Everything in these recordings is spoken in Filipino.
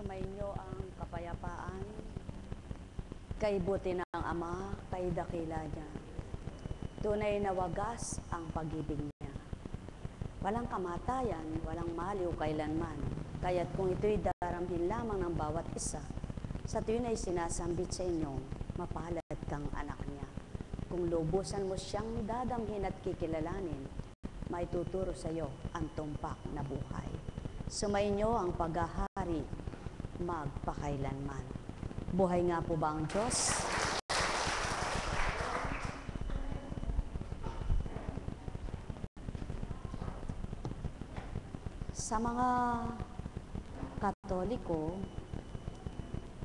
Sumainyo ang kapayapaan, kay buti ng Ama, kay dakila niya. Tunay na wagas ang pag-ibig niya. Walang kamatayan, walang maliw kailanman. Kaya't kung ito'y daramhin lamang ng bawat isa, sa tuwin ay sinasambit sa inyo, mapalad kang anak niya. Kung lubusan mo siyang dadamhin at kikilalanin, maituturo sa iyo ang tumpak na buhay. Sumainyo ang paghahari magpakailanman. Buhay nga po ba ang Diyos? Sa mga Katoliko,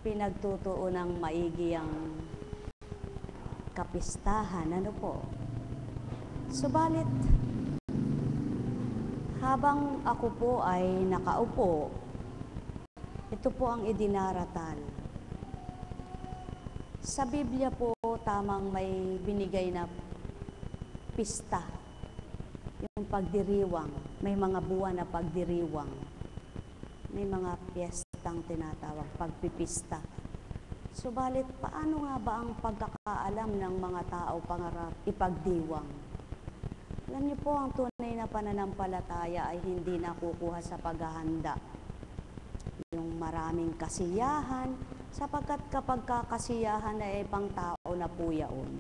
pinagtutuon ng maigi ang kapistahan, ano po? Subalit, habang ako po ay nakaupo, ito po ang idinaratal. Sa Biblia po, tamang may binigay na pista, yung pagdiriwang, may mga buwan na pagdiriwang, may mga piyestang tinatawag, pagpipista. Subalit, paano nga ba ang pagkakaalam ng mga tao pangarap ipagdiwang? Alam niyo po, ang tunay na pananampalataya ay hindi nakukuha sa paghahanda. Yung maraming kasiyahan, sapagkat kapag kakasiyahan ay pang tao na po yaon,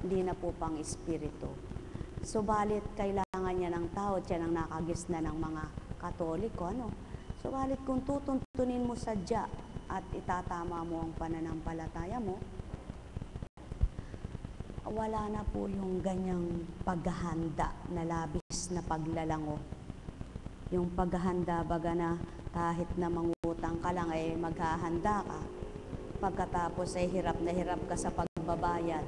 hindi na po pang espiritu. Subalit, kailangan niya ng tao, siya nang nakagisna ng mga Katoliko, ano? Subalit, kung tutuntunin mo sadya at itatama mo ang pananampalataya mo, wala na po yung ganyang paghahanda na labis na paglalango. Yung paghahanda baga na kahit na mangutang ka lang ay maghahanda ka. Pagkatapos ay hirap na hirap ka sa pagbabayad.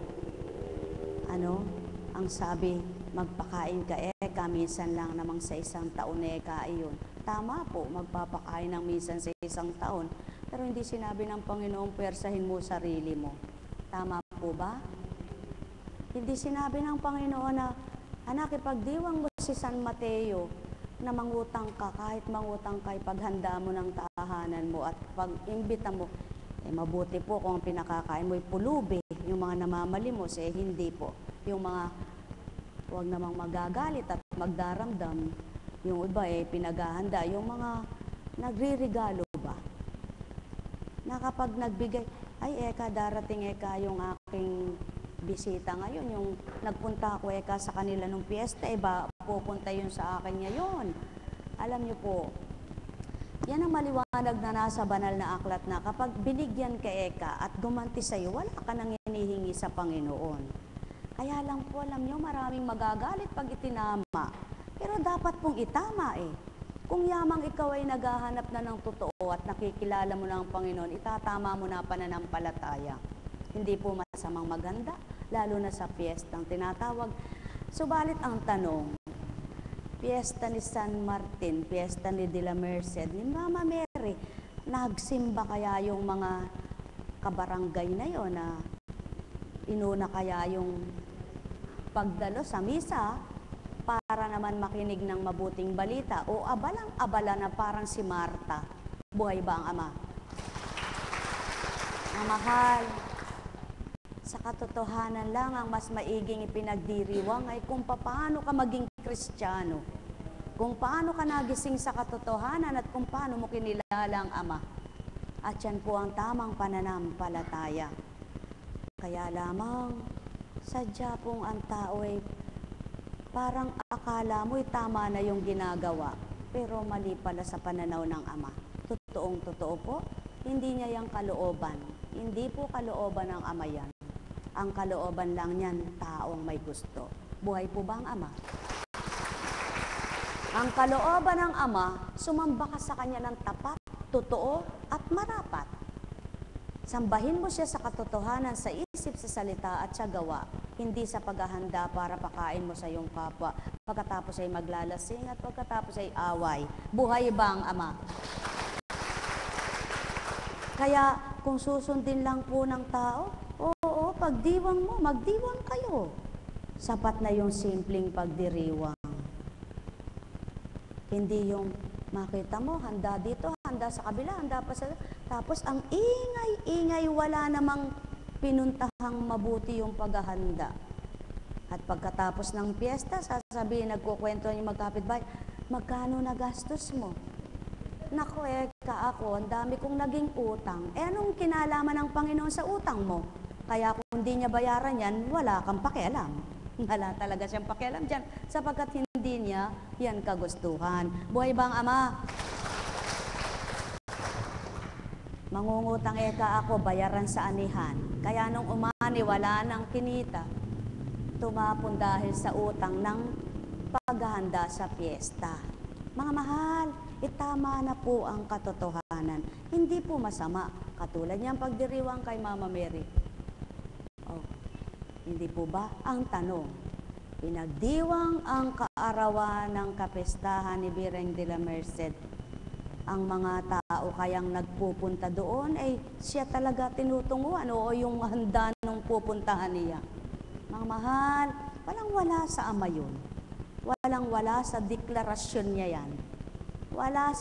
Ano? Ang sabi, magpakain ka minsan lang namang sa isang taon iyon. Tama po, magpapakain ng minsan sa isang taon. Pero hindi sinabi ng Panginoong persahin mo sarili mo. Tama po ba? Hindi sinabi ng Panginoon na, anak, ipagdiwang mo si San Mateo na mangutang ka, kahit mangutang ka, paghanda mo ng tahanan mo at pag-imbita mo, mabuti po kung ang pinakakain mo ay pulubi, yung mga namamalimos, hindi po. Yung mga, huwag namang magagalit at magdaramdam, yung iba pinaghahanda, yung mga nagririgalo ba? Na kapag nagbigay, ay darating yung aking bisita ngayon, yung nagpunta ako sa kanila nung piyesta, pupunta yun sa akin ngayon. Alam niyo po, yan ang maliwanag na nasa banal na aklat na kapag binigyan ka at gumanti sa'yo, wala ka nang hinihingi sa Panginoon. Kaya lang po, alam niyo, maraming magagalit pag itinama. Pero dapat pong itama Kung yamang ikaw ay naghahanap na ng totoo at nakikilala mo na ang Panginoon, itatama mo na pananampalataya. Hindi po masamang maganda, lalo na sa piyestang tinatawag. Subalit ang tanong, piyesta ni San Martin, piyesta ni De la Merced, ni Mama Mary, nagsimba kaya yung mga kabarangay na yon na inuna kaya yung pagdalo sa misa para naman makinig ng mabuting balita o abalang-abala na parang si Marta? Buhay ba ang Ama? Ang mahal, sa katotohanan lang ang mas maiging ipinagdiriwang ay kung paano ka maging Kristiyano, kung paano ka nagising sa katotohanan at kung paano mo kinilala ang Ama. At yan po ang tamang pananampalataya. Kaya lamang, sadya pong ang tao ay parang akala mo'y tama na yung ginagawa, pero mali pala sa pananaw ng Ama. Totoong-totoo po, hindi niya yung kalooban. Hindi po kalooban ng Ama yan. Ang kalooban lang niyan, taong may gusto. Buhay po ba ang Ama? Ang kalooban ng Ama, sumamba ka sa Kanya ng tapat, totoo, at marapat. Sambahin mo siya sa katotohanan, sa isip, sa salita, at sa gawa. Hindi sa paghahanda para pakain mo sa iyong kapwa. Pagkatapos ay maglalasing at pagkatapos ay away. Buhay ba ang Ama? Kaya kung susundin lang po ng tao, oo, pagdiwang mo, magdiwang kayo. Sapat na yung simpleng pagdiriwang. Hindi yung Makita mo, handa dito, handa sa kabila, handa pa sa... Tapos ang ingay-ingay, wala namang pinuntahang mabuti yung paghahanda. At pagkatapos ng piyesta, sasabihin, nagkukwento yung magkapitbahay, magkano nagastos mo? Naku, ako, ang dami kong naging utang. Anong kinalaman ng Panginoon sa utang mo? Kaya kung hindi niya bayaran yan, wala kang pakialam. Wala talaga siyang pakialam dyan, sapagkat hindi niya yan kagustuhan. Buhay bang Ama? Mangungutang ako, bayaran sa anihan. Kaya nung umani, wala nang kinita. Tumapon dahil sa utang ng paghahanda sa piyesta. Mga mahal, itama na po ang katotohanan. Hindi po masama. Katulad niyang pagdiriwang kay Mama Mary. Hindi po ba? Ang tanong, pinagdiwang ang kaarawan ng kapestahan ni Birheng de la Merced. Ang mga tao kayang nagpupunta doon ay siya talaga tinutunguhan o yung handa nung pupuntahan niya. Mga mahal, walang-wala sa Ama yun. Walang-wala sa deklarasyon niya yan. Wala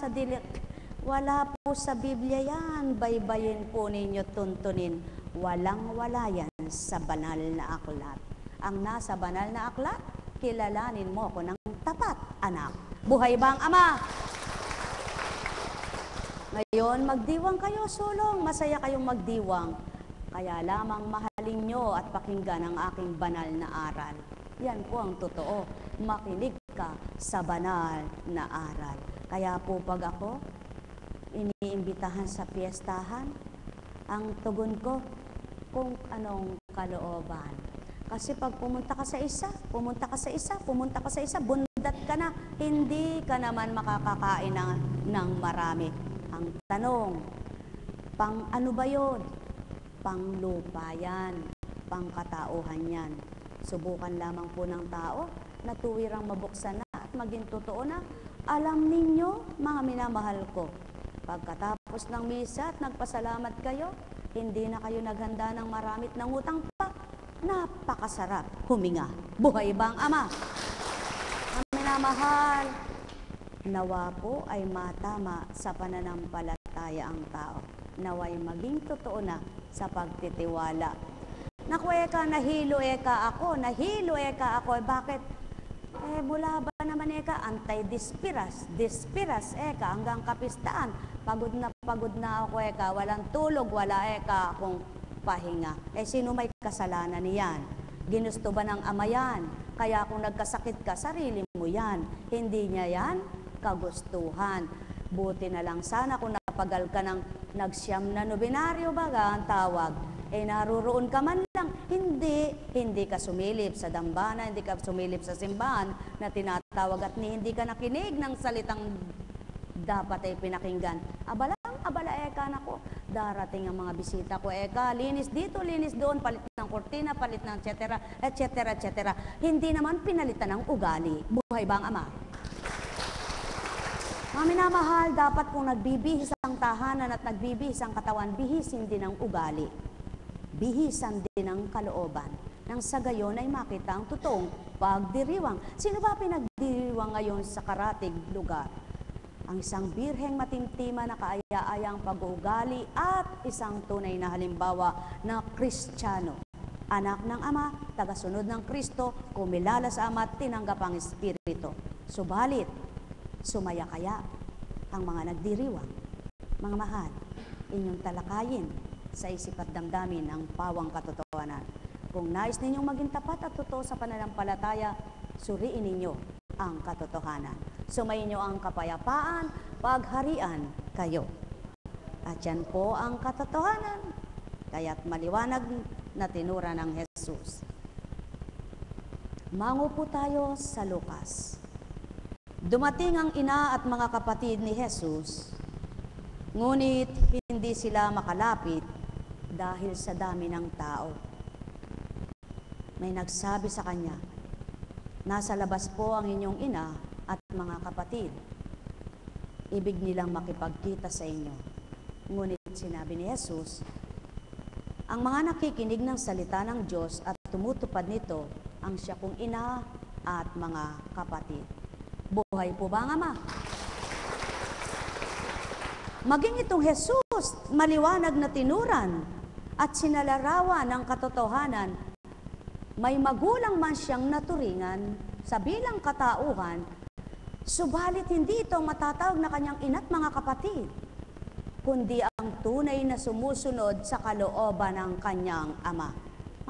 po sa Biblia yan. Baybayin po ninyo, tuntunin. Walang-wala yan sa banal na aklat. Ang nasa banal na aklat, kilalanin mo ko ng tapat, anak. Buhay ba ang Ama? Ngayon, magdiwang kayo, sulong. Masaya kayong magdiwang. Kaya lamang mahalin nyo at pakinggan ang aking banal na aral. Yan po ang totoo. Makinig ka sa banal na aral. Kaya po pag ako iniimbitahan sa piyestahan, ang tugon ko, kung anong kalooban. Kasi pag pumunta ka sa isa, bundat ka na, hindi ka naman makakakain ng marami. Ang tanong, pang ano ba yun? Pang lupa yan, pang katauhan yan. Subukan lamang po ng tao na tuwirang mabuksan na at maging totoo na, alam ninyo, mga minamahal ko, pagkatapos ng misa at nagpasalamat kayo, hindi na kayo naghanda ng maramit ng utang pa. Napakasarap huminga. Buhay ba ang Ama? Ang minamahal, nawa po ay matama sa pananampalataya ang tao. Naway maging totoo na sa pagtitiwala. Naku, nahilo ako. Bakit? Mula ba naman anti-dispiras, hanggang kapistaan. Pagod na ako walang tulog, wala akong pahinga. Sino may kasalanan niyan? Ginusto ba ng Ama yan? Kaya kung nagkasakit ka, sarili mo yan. Hindi niya yan kagustuhan. Buti na lang sana kung napagal ka ng nagsyam na nobinaryo baga ang tawag. Naruroon ka man lang. Hindi ka sumilip sa dambana, hindi ka sumilip sa simbahan na tinatawag at hindi ka nakinig ng salitang dapat ay pinakinggan. Abala na ko. Darating ang mga bisita ko, linis dito, linis doon, palit ng kortina, palit ng etc. Hindi naman pinalitan ng ugali. Buhay ba ang Ama? Mga minamahal, dapat kung nagbibihis ang tahanan at nagbibihis ang katawan, bihisin din ang ugali. Bihisan din ang kalooban. Nang sa gayon ay makita ang totoong pagdiriwang. Sino ba pinagdiriwang ngayon sa karatig lugar? Ang isang birheng matimtima na kaaya-ayang pag-uugali at isang tunay na halimbawa na Kristiyano. Anak ng Ama, tagasunod ng Kristo, kumilala sa Ama at tinanggap ang Espiritu. Subalit, sumaya kaya ang mga nagdiriwang. Mga mahal, inyong talakayin sa isip at damdamin ang pawang katotohanan. Kung nais ninyong maging tapat at totoo sa pananampalataya, suriin ninyo ang katotohanan. Sumayin nyo ang kapayapaan, pagharian kayo. At yan po ang katotohanan, kaya't maliwanag na tinura ng Jesus. Mangupo tayo sa Lucas. Dumating ang ina at mga kapatid ni Jesus, ngunit hindi sila makalapit dahil sa dami ng tao. May nagsabi sa kanya, nasa labas po ang inyong ina at mga kapatid. Ibig nilang makipagkita sa inyo. Ngunit sinabi ni Jesus, ang mga nakikinig ng salita ng Diyos at tumutupad nito, ang siya kong ina at mga kapatid. Buhay po ba ang Ama? Maging itong Jesus, maliwanag na tinuran at sinalarawan ng katotohanan, may magulang man siyang naturingan sa bilang katauhan, subalit hindi ito matatawag na kanyang ina't mga kapatid, kundi ang tunay na sumusunod sa kalooban ng kanyang ama.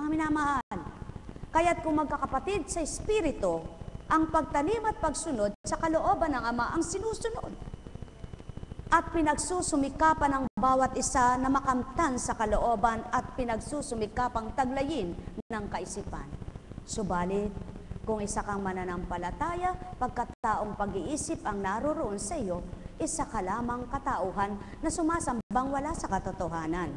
Mga minamahal, kaya't kung magkakapatid sa Espiritu, ang pagtanim at pagsunod sa kalooban ng ama ang sinusunod. At pinagsusumikapan ng bawat isa na makamtan sa kalooban at pinagsusumikapang taglayin ng kaisipan. Subalit, kung isa kang mananampalataya, pagkataong pag-iisip ang naroroon sa iyo, isa ka lamang katauhan na sumasambang wala sa katotohanan.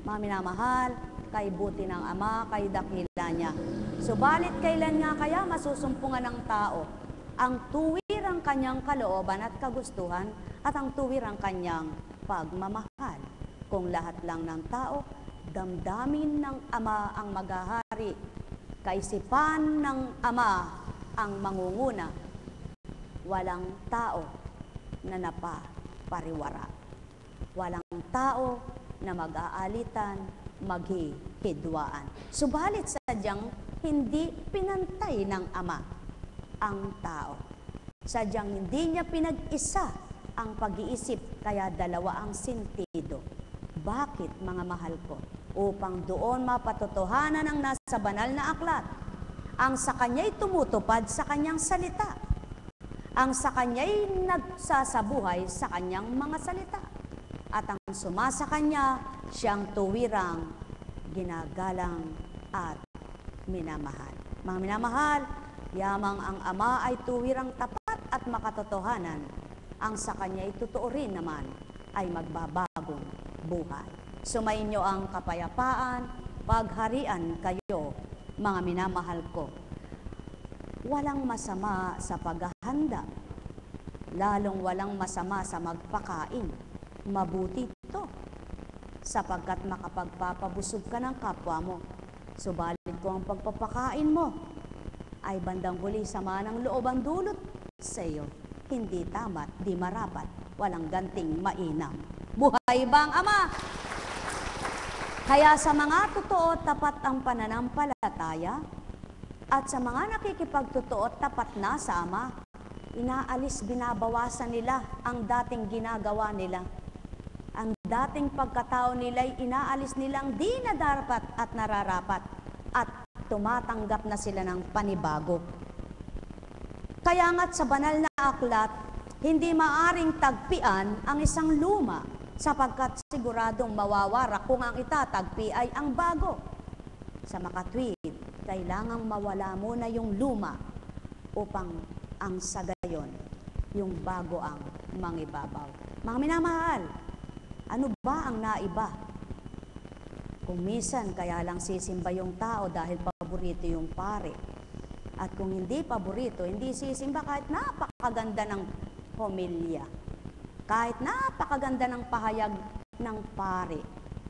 Mga minamahal, kay buti ng Ama, kay dakila niya. Subalit kailan nga kaya masusumpungan ng tao ang tuwirang kanyang kalooban at kagustuhan at ang tuwirang kanyang pagmamahal? Kung lahat lang ng tao, damdamin ng Ama ang maghahari, kaisipan ng Ama ang mangunguna, walang tao na napapariwara. Walang tao na mag-aalitan, maghihidwaan. Subalit sadyang hindi pinantay ng Ama ang tao. Sadyang hindi niya pinag-isa ang pag-iisip, kaya dalawa ang sentido. Bakit, mga mahal ko? Upang doon mapatotohanan ang nasa banal na aklat. Ang sa kanya'y tumutupad sa kanyang salita. Ang sa kanya'y nagsasabuhay sa kanyang mga salita. At ang sumasa kanya, siyang tuwirang ginagalang at minamahal. Mga minamahal, yamang ang Ama ay tuwirang tapat at makatotohanan, ang sa kanya'y totoo rin naman ay magbabagong buhay. Sumainyo ang kapayapaan, pagharian kayo, mga minamahal ko. Walang masama sa paghahanda, lalong walang masama sa magpakain. Mabuti ito, sapagkat makapagpapabusog ka ng kapwa mo. Subalit kung ang pagpapakain mo ay bandang huli sama ng loob ang dulot sa iyo, hindi tama't di marapat, walang ganting mainam. Buhay bang Ama? Kaya sa mga totoo tapat ang pananampalataya at sa mga nakikipagtotoo tapat na sa Ama, inaalis, binabawasan nila ang dating ginagawa nila. Ang dating pagkatao nila'y inaalis nilang di na dapat at nararapat at tumatanggap na sila ng panibago. Kaya nga't sa banal na aklat, hindi maaring tagpian ang isang luma sapagkat siguradong mawawara kung ang itatagpi ay ang bago. Sa makatwid, kailangang mawala muna yung luma upang ang sagayon, yung bago ang mangibabaw. Mga minamahal, ano ba ang naiba? Kung minsan kaya lang sisimba yung tao dahil paborito yung pare. At kung hindi paborito, hindi sisimba kahit napakaganda ng homilya. Kahit napakaganda ng pahayag ng pare.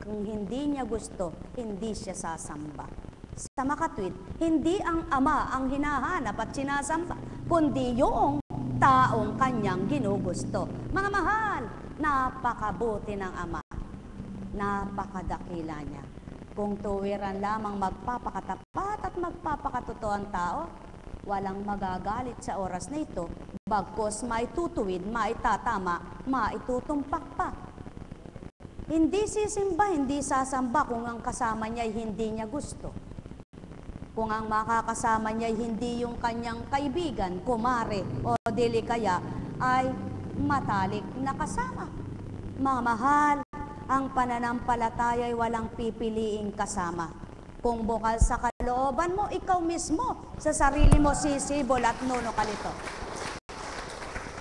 Kung hindi niya gusto, hindi siya sasamba. Sa makatwid, hindi ang Ama ang hinahanap at sinasamba, kundi yung taong kanyang ginugusto. Mga mahal, napakabuti ng Ama. Napakadakila niya. Kung tuwiran lamang magpapakatapat at magpapakatotoo ang tao, walang magagalit sa oras na ito, bagkos maitutuwid, maitatama, maitutumpak pa. Hindi sisimba, hindi sasamba kung ang kasama niya ay hindi niya gusto. Kung ang makakasama niya ay hindi yung kanyang kaibigan, kumare o dili kaya ay matalik na kasama. Mga mahal, ang pananampalataya ay walang pipiliing kasama. Kung bukal sa kalooban mo, ikaw mismo, sa sarili mo sisibol at nuno kalito.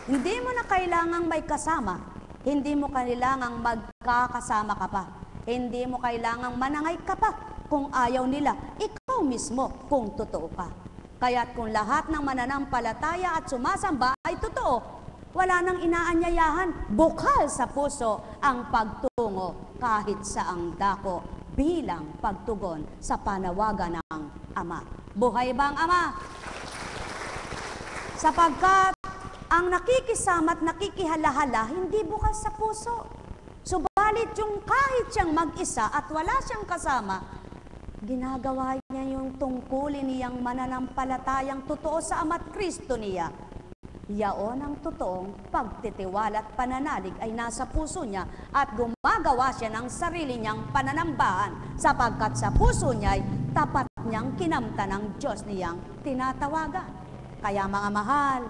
Hindi mo na kailangang may kasama. Hindi mo kailangang magkakasama ka pa. Hindi mo kailangang manangay ka pa kung ayaw nila. Ikaw mismo kung totoo ka. Kaya't kung lahat ng mananampalataya at sumasamba ay totoo, wala nang inaanyayahan, bukal sa puso ang pagtungo kahit sa ang dako bilang pagtugon sa panawagan ng Ama. Buhay ba ang Ama? Sapagkat ang nakikisama at nakikihalahala, hindi bukal sa puso. Subalit yung kahit siyang mag-isa at wala siyang kasama, ginagawa niya yung tungkulin niyang mananampalatayang totoo sa Ama't Kristo niya. Yaon ang totoong pagtitiwala at pananalig ay nasa puso niya at gumagawa siya ng sarili niyang pananambahan sapagkat sa puso niya ay tapat niyang kinamtan ng Diyos niyang tinatawagan. Kaya mga mahal,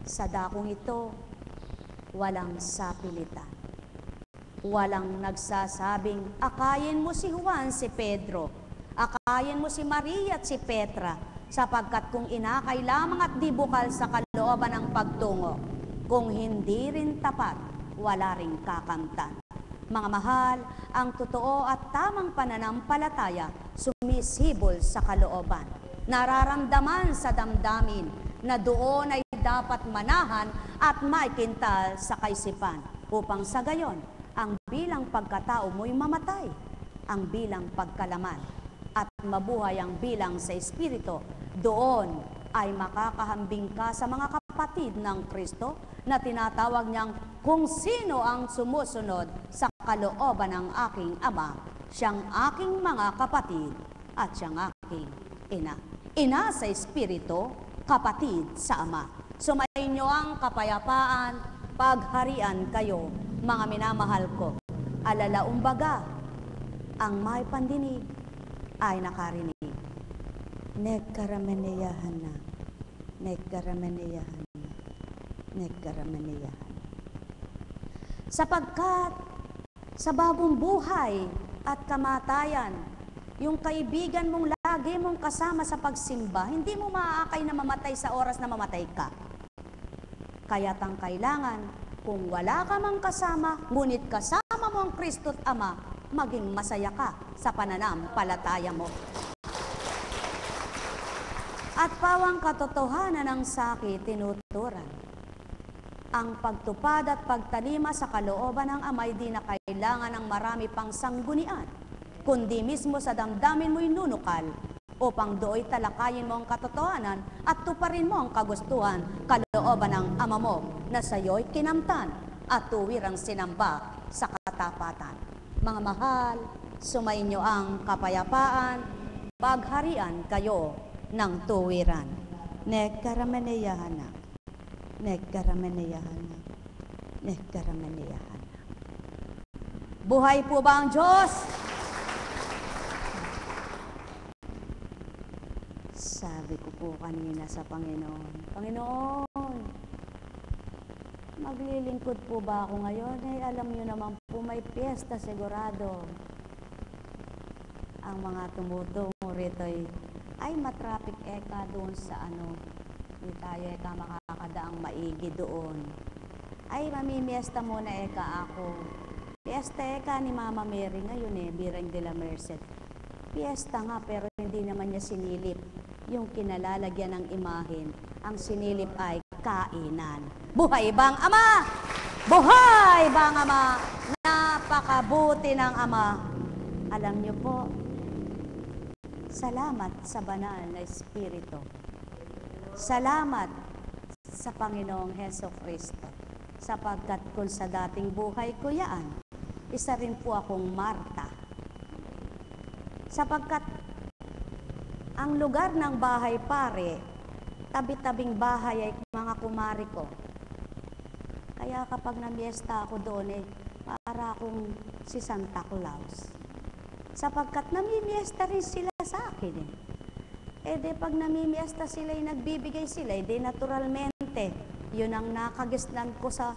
sa dakong ito, walang sapilitan. Walang nagsasabing, akayin mo si Juan, si Pedro, akayin mo si Maria at si Petra, sapagkat kung inakay lamang at di bukal sa kalooban ng pagtungo, kung hindi rin tapat, wala ring kakamtan. Mga mahal, ang totoo at tamang pananampalataya sumisibol sa kalooban. Nararamdaman sa damdamin na doon ay dapat manahan at maikintal sa kaisipan upang sa gayon, ang bilang pagkatao mo'y mamatay, ang bilang pagkalaman, at mabuhay ang bilang sa Espiritu. Doon ay makakahambing ka sa mga kapatid ng Kristo na tinatawag niyang kung sino ang sumusunod sa kalooban ng aking Ama, siyang aking mga kapatid at siyang aking ina. Ina sa Espiritu, kapatid sa Ama. Sumainyo ang kapayapaan, pagharian kayo, mga minamahal ko. Alalaumbaga, ang may pandinig ay nakarinig. Nagkaramaneyahan na, nagkaramaneyahan na, nagkaramaneyahan. Sapagkat sa bagong buhay at kamatayan, yung kaibigan mong lagi mong kasama sa pagsimba, hindi mo maaakay na mamatay sa oras na mamatay ka. Kaya't ang kailangan, kung wala ka mang kasama, ngunit kasama mo ang Kristo't Ama, maging masaya ka sa pananampalataya mo. At pawang katotohanan ng saki tinuturan. Ang pagtupad at pagtalima sa kalooban ng Amay di na kailangan ng marami pang sanggunian, kundi mismo sa damdamin mo'y nunukal, upang dooy talakayin mo ang katotohanan at tuparin mo ang kagustuhan, kalooban ng Ama mo na sa'yo'y kinamtan at tuwirang sinamba sa katapatan. Mga mahal, sumainyo ang kapayapaan, pagharian kayo ng tuwiran. Nagkaramaneyahan na, nagkaramaneyahan na, nagkaramaneyahan na. Buhay po ba ang Diyos? Sabi ko po kanina sa Panginoon, Panginoon, maglilingkod po ba ako ngayon? Eh, alam niyo naman po, may piyesta sigurado. Ang mga tumutungo rito ay matraffic eka doon sa hindi tayo eka makakadaang maigi doon. Ay, mamimiesta muna eka ako. Piyesta eka ni Mama Mary ngayon Birang de la Merced. Piyesta nga, pero hindi naman niya sinilip yung kinalalagyan ng imahen. Ang sinilip ay kainan. Buhay bang Ama? Buhay bang Ama? Napakabuti ng Ama. Alam niyo po, salamat sa banal na Espiritu. Salamat sa Panginoong Heso Kristo. Sapagkat kung sa dating buhay ko yan, isa rin po akong Marta. Sapagkat ang lugar ng bahay pare, tabi-tabing bahay ay mga kumari ko. Kaya kapag namiesta ako doon, para akong si Santa Claus. Sapagkat namimiesta rin sila sa akin de pag namimiesta sila, nagbibigay sila, de naturalmente, yun ang nakagisnan ko sa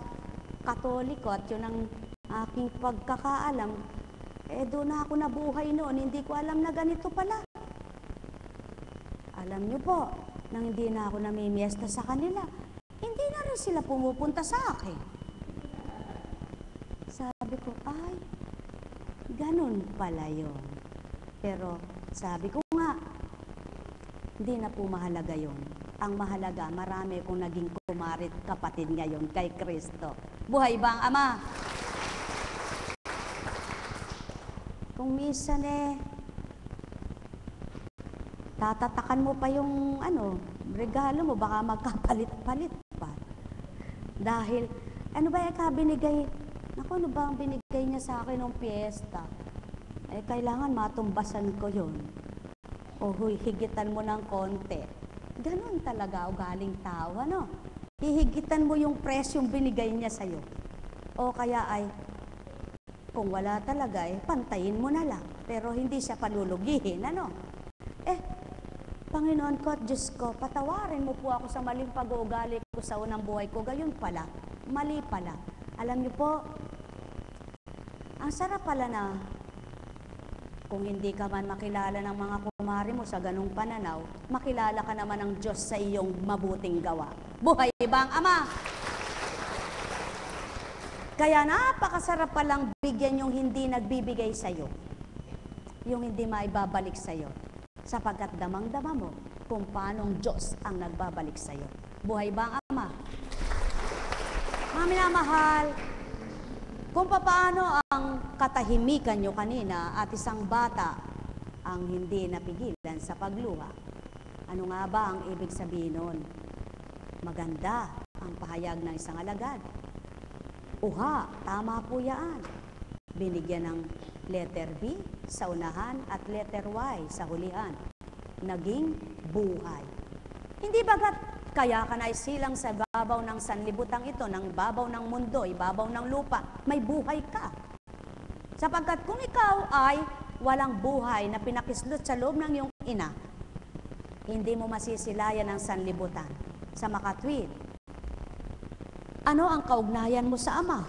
Katoliko at yun ang aking pagkakaalam. Doon na ako nabuhay noon, hindi ko alam na ganito pala. Alam niyo po, nang hindi na ako namimiesta sa kanila, hindi na rin sila pumupunta sa akin. Sabi ko, ay, ganun pala yun. Pero sabi ko nga, hindi na po mahalaga yun. Ang mahalaga, marami kong naging kumarit kapatid ngayon kay Kristo. Buhay ba ang Ama? Kung minsan tatatakan mo pa yung regalo mo, baka magkapalit-palit pa. Dahil, ano ba binigay Naku, ano ba ang binigay niya sa akin ng piyesta? Eh, kailangan matumbasan ko yun. O huy, higitan mo ng konti. Ganon talaga ugaling tao, ano? Hihigitan mo yung presyong binigay niya sa'yo. O kaya ay, kung wala talaga, pantayin mo na lang. Pero hindi siya panulugihin, ano? Panginoon ko at Diyos ko, patawarin mo po ako sa maling pag-uugali ko sa unang buhay ko. Gayon pala, mali pala. Alam niyo po, ang sarap pala na kung hindi ka man makilala ng mga kumari mo sa ganung pananaw, makilala ka naman ng Diyos sa iyong mabuting gawa. Buhay ba ang Ama? Kaya napakasarap palang bigyan yung hindi nagbibigay sa'yo. Yung hindi maibabalik sa'yo. Sapagkat damang-dama mo kung paanong Diyos ang nagbabalik sa'yo. Buhay ba ang Ama? Mga minamahal, kung paano ang katahimikan nyo kanina at isang bata ang hindi napigilan sa pagluha. Ano nga ba ang ibig sabihin nun? Maganda ang pahayag ng isang alagad. Uha, tama po yan. Binigyan ng letter B sa unahan at letter Y sa hulihan. Naging buhay. Hindi bagat kaya ka na isilang sa babaw ng sanlibutang ito, ng babaw ng mundo, ibabaw ng lupa, may buhay ka. Sapagkat kung ikaw ay walang buhay na pinakislot sa loob ng iyong ina, hindi mo masisilayan ang sanlibutan. Sa makatwid, ano ang kaugnayan mo sa Ama?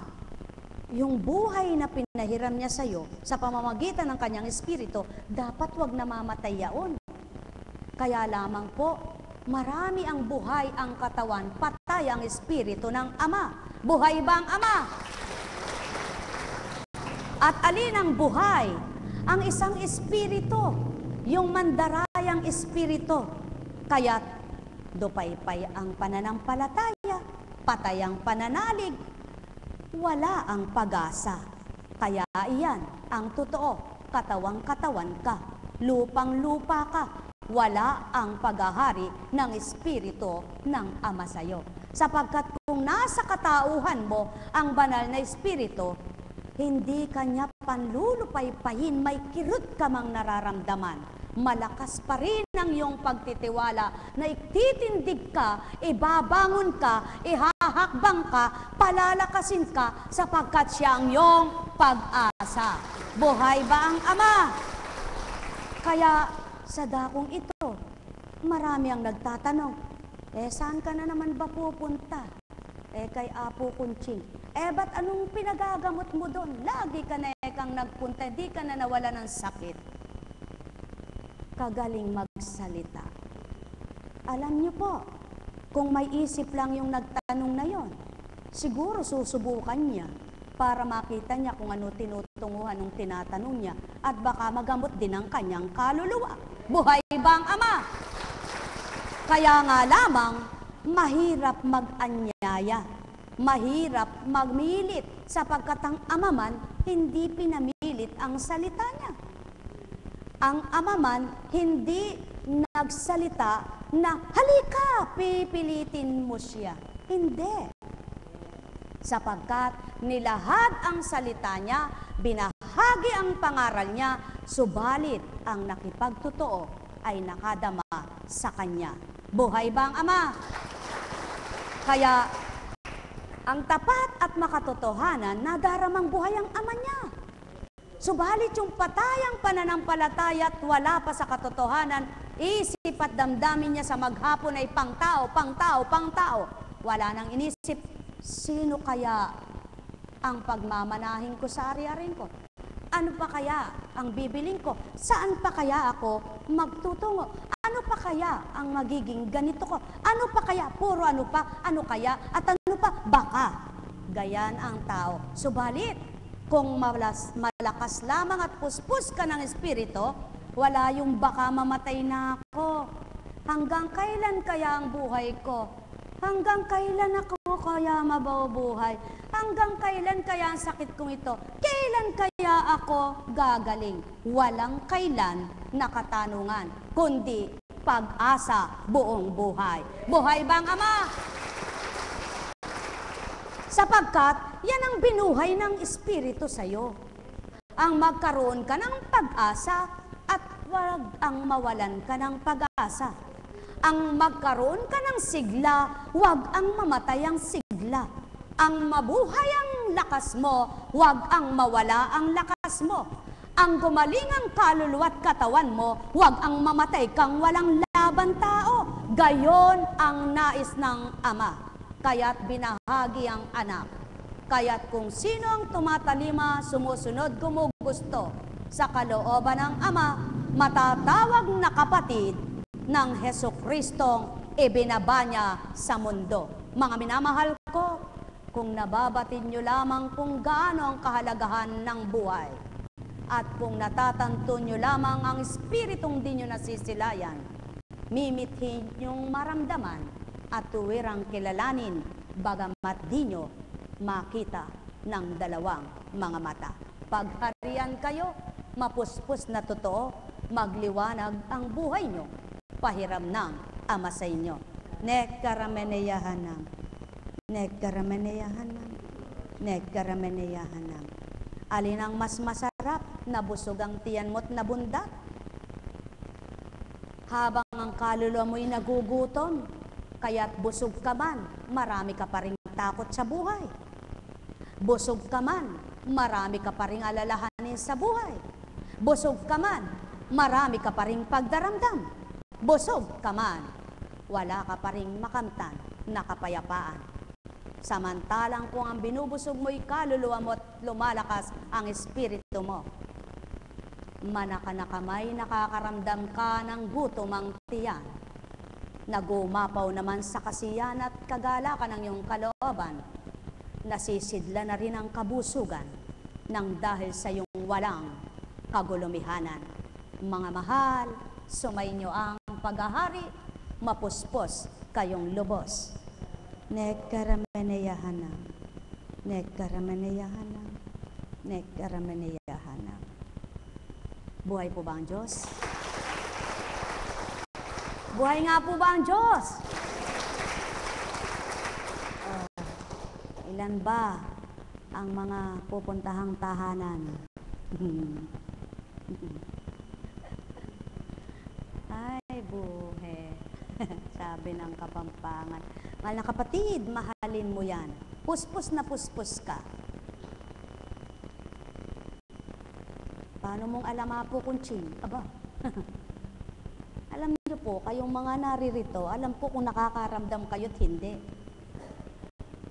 Yung buhay na pinahiram niya sa iyo sa pamamagitan ng kanyang espiritu, dapat wag namamatay yaon. Kaya lamang po, marami ang buhay ang katawan, patay ang espiritu ng Ama. Buhay ba ang Ama? At alin ang buhay? Ang isang espiritu, yung mandarayang espiritu. Kaya't dupaypay ang pananampalataya, patay ang pananalig, wala ang pag-asa. Kaya iyan ang totoo, katawang-katawan ka, lupang-lupa ka, wala ang paghahari ng espiritu ng Ama sa'yo. Sapagkat kung nasa katauhan mo ang banal na espiritu, hindi kanya panlulupaypayin, may kirot ka mang nararamdaman. Malakas pa rin ang iyong pagtitiwala na ititindig ka, ibabangon ka, ihahakbang ka, palalakasin ka, sapagkat siya ang iyong pag-asa. Buhay ba ang Ama? Kaya sa dakong ito, marami ang nagtatanong, saan ka na naman ba pupunta? Kay Apo Kunching. Ba't anong pinagagamot mo doon? Lagi ka na kang nagpunta, di ka na nawala ng sakit. Kagaling magsalita. Alam niyo po, kung may isip lang yung nagtanong na yon, siguro susubukan niya para makita niya kung ano tinutunguhan ng tinatanong niya at baka magamot din ang kanyang kaluluwa. Buhay ba ang Ama? Kaya nga lamang, mahirap mag-anyaya, mahirap magmilit, sapagkat ang Ama man, hindi pinamilit ang salita niya. Ang Ama man, hindi nagsalita na, halika, pipilitin mo siya. Hindi. Sapagkat nilahad ang salita niya, binahagi ang pangaral niya, subalit ang nakipagtotoo ay nakadama sa kanya. Buhay ba ang Ama? Kaya, ang tapat at makatotohanan, nadaramang buhay ang Ama niya. Subalit yung patayang pananampalataya at wala pa sa katotohanan, isip at damdamin niya sa maghapon ay pangtao, pangtao, pangtao. Wala nang inisip, sino kaya ang pagmamanahin ko sa ari-aring ko? Ano pa kaya ang bibiling ko? Saan pa kaya ako magtutungo? Ano pa kaya ang magiging ganito ko? Ano pa kaya? Puro ano pa? Ano kaya? At ano pa? Baka. Gayan ang tao. Subalit, kung malakas lamang at puspos ka ng espiritu, wala yung baka mamatay na ako. Hanggang kailan kaya ang buhay ko? Hanggang kailan ako kaya mabubuhay? Hanggang kailan kaya ang sakit kong ito? Kailan kaya ako gagaling? Walang kailan na katanungan, kundi pag-asa buong buhay. Buhay ba ang Ama? sapagkat yan ang binuhay ng Espiritu sa'yo. Ang magkaroon ka ng pag-asa at wag ang mawalan ka ng pag-asa. Ang magkaroon ka ng sigla, wag ang mamatay ang sigla. Ang mabuhay ang lakas mo, wag ang mawala ang lakas mo. Ang gumaling ang kaluluwa at katawan mo, wag ang mamatay kang walang laban tao. Gayon ang nais ng Ama, kaya't binahagi ang anak. Kaya't kung sino ang tumatalima, sumusunod, gumugusto sa kalooban ng Ama, matatawag na kapatid ng Jesucristong ibinaba niya sa mundo. Mga minamahal ko, kung nababatid nyo lamang kung gaano ang kahalagahan ng buhay, at kung natatanto nyo lamang ang espiritong di nyo nasisilayan, mimithin nyong maramdaman at tuwirang kilalanin, bagamat di nyo makita ng dalawang mga mata. Pagharian kayo, mapuspos na totoo, magliwanag ang buhay nyo, pahiram ng Ama sa inyo. Nekkarameneyahanam, nekkarameneyahanam, nekkarameneyahanam. Alin ang mas masarap, nabusog ang tiyan mo't nabundat? Habang ang kaluluwa mo'y nagugutom, kaya't busog ka man, marami ka pa ring takot sa buhay. Busog ka man, marami ka pa ring alalahanin sa buhay. Busog ka man, marami ka pa ring pagdaramdam. Busog ka man, wala ka pa ring makamtan na kapayapaan. Samantalang kung ang binubusog mo'y kaluluwa mo at lumalakas ang espiritu mo, manaka na kamay, nakakaramdam ka ng gutom ang tiyan. Nagumapaw naman sa kasiyan at kagalakan ng iyong kalooban. Nasisidla na rin ang kabusugan nang dahil sa iyong walang kagulumihanan. Mga mahal, sumainyo ang paghahari, mapuspos kayong lubos. Nekkarameneyahanam, nekkarameneyahanam, nekkarameneyahanam. Buhay po ba ang Diyos? Buhay nga po ba ang Diyos? Ilan ba ang mga pupuntahang tahanan? Ay, buhay. Sabi ng Kapampangan. Mahal na kapatid, mahalin mo yan. Puspos na puspos ka. Paano mong alam po kung chin? Aba, alam niyo po, kayong mga naririto, alam po kung nakakaramdam kayo't hindi.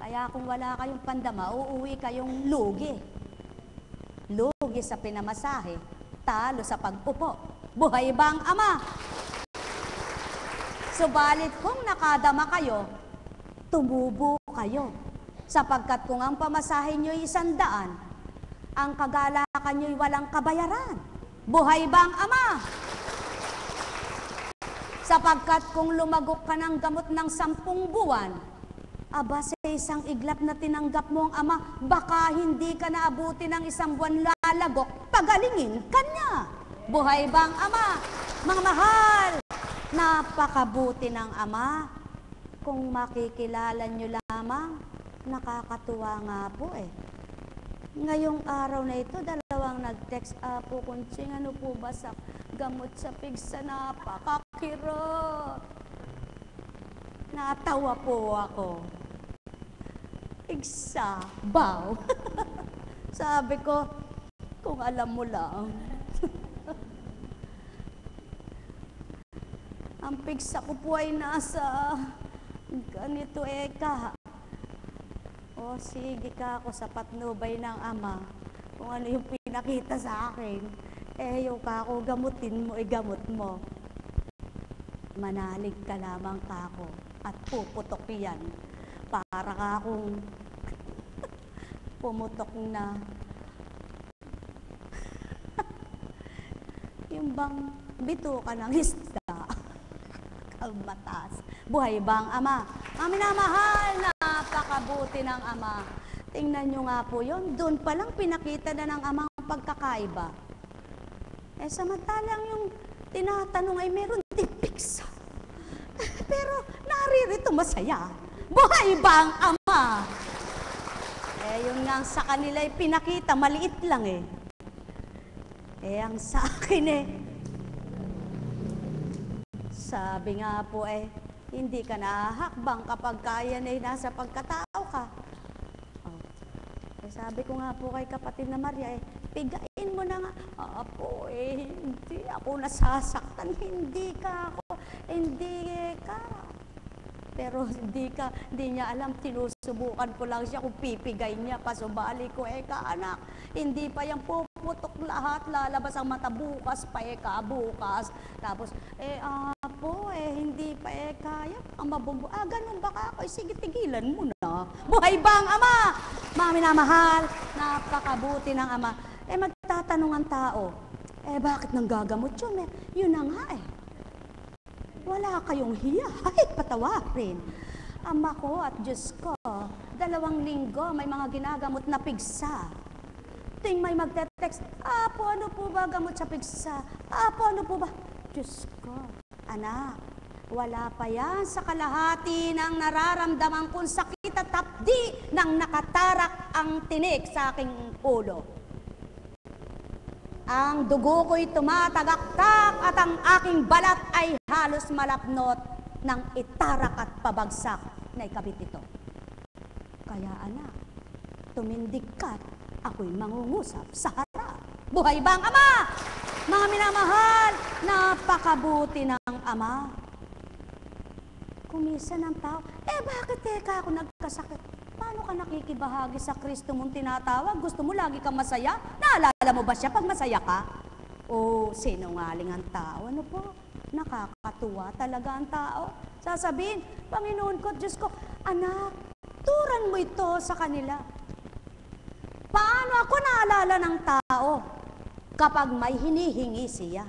Kaya kung wala kayong pandama, uuwi kayong lugi. Lugi sa pinamasahe, talo sa pag-upo. Buhay ba ang Ama? Subalit kung nakadama kayo, tumubo kayo. Sapagkat kung ang pamasahe nyo'y 100, ang kagalakan nyo'y walang kabayaran. Buhay ba ang Ama? Sapagkat kung lumagok ka ng gamot ng 10 buwan, aba sa isang iglap na tinanggap mo ang Ama, baka hindi ka naabuti ng 1 buwan lalagok, pagalingin ka niya. Buhay ba ang Ama? Mga mahal, napakabuti ng Ama. Kung makikilala nyo lamang, nakakatuwa nga po eh. Ngayong araw na ito, 2 nag-text, Apo Kunching, ano po ba sa gamot sa pigsa, napakakirot. Natawa po ako. Pigsa, baw. Sabi ko, kung alam mo lang. Ang pigsa ko po ay nasa ganito eka. O sige ka ako sa patnubay ng Ama. Kung ano yung pinakita sa akin, yung ka ako, gamutin mo, gamot mo. Manalig ka lamang ka ako at puputok yan. Para ka akong pumutok na. Yung bang bito ka ng isda. Kalmatas. Buhay ba ang Ama? Ang minamahal, napakabuti ng Ama. Tingnan nyo nga po yun. Doon palang pinakita na ng Ama ang pagkakaiba. Samantalang yung tinatanong ay meron din piksa. Pero naririto masaya. Buhay ba ang Ama? Yun nga sa kanila pinakita, maliit lang eh. Ang sa akin sabi nga po hindi ka nahahakbang kapag kaya nasa pagkatao ka. Sabi ko nga po kay kapatid na Maria, pigain mo na nga. Apo, hindi ako nasasaktan, hindi ka ako, hindi ka. Pero hindi niya alam, sinusubukan ko lang siya kung pipigay niya, pasubali ko, anak, hindi pa yan puputok lahat, lalabas ang mata bukas pa, bukas. Tapos, apo, hindi pa, kaya, ang mabumbu, ganun baka ako, sige, tigilan mo na. Buhay ba ang Ama? Mga minamahal, napakabuti ng Ama. Magtatanong ang tao, bakit nang gagamot yun? Yun na nga wala kayong hiya, patawarin. Ama ko at Diyos ko, 2 linggo may mga ginagamot na pigsa. Ting may magte-text, po ano po ba gamot sa pigsa? Po ano po ba? Diyos ko, anak, wala pa yan sa kalahati ng nararamdaman kong sakit at hapdi nang nakatarak ang tinik sa aking ulo. Ang dugo ko'y tumatagaktak at ang aking balat ay halos malapnot ng itarak at pabagsak na ikabit ito. Kaya anak, tumindig ka't ako'y mangungusap sa harap. Buhay ba ang Ama? Mga minamahal, napakabuti ng Ama. Kumisan ng tao, bakit ako nagkasakit? Paano ka nakikibahagi sa Kristo mong tinatawag? Gusto mo lagi kang masaya? Naalala mo ba siya pag masaya ka? Sinungaling ang tao. Ano po? Nakakatuwa talaga ang tao. Sasabihin, Panginoon ko, Diyos ko, anak, turan mo ito sa kanila. Paano ako naalala ng tao kapag may hinihingi siya?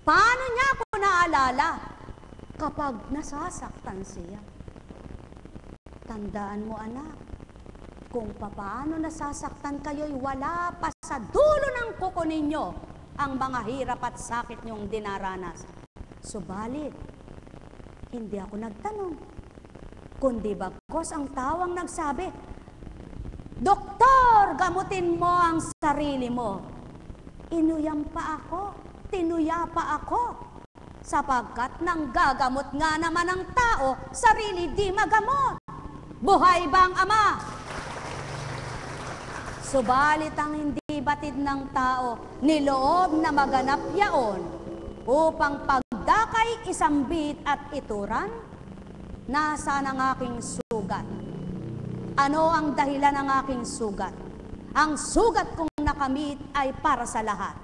Paano niya ako naalala kapag nasasaktan siya? Tandaan mo anak, kung papaano nasasaktan kayo'y wala pa sa dulo ng kuko ninyo ang mga hirap at sakit niyong dinaranas. Subalit, hindi ako nagtanong, kundi bagkos ang tawang nagsabi, Doktor, gamutin mo ang sarili mo. Inuyam pa ako, tinuya pa ako, sapagkat nang gagamot nga naman ang tao, sarili di magamot. Buhay bang Ama? Subalit ang hindi batid ng tao, niloob na maganap yaon, upang pagdakay isambit at ituran, nasa ng aking sugat. Ano ang dahilan ng aking sugat? Ang sugat kong nakamit ay para sa lahat.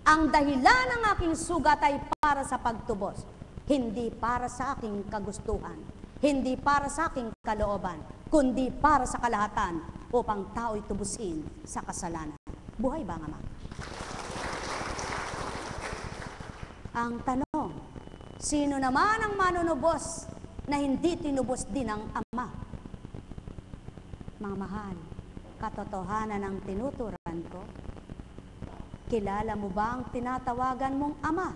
Ang dahilan ng aking sugat ay para sa pagtubos, hindi para sa aking kagustuhan. Hindi para sa aking kalooban, kundi para sa kalahatan upang tao'y tubusin sa kasalanan. Buhay ba ang Ama? Ang tanong, sino naman ang manunubos na hindi tinubos din ng Ama? Mga mahal, katotohanan ang tinuturan ko. Kilala mo ba ang tinatawagan mong Ama?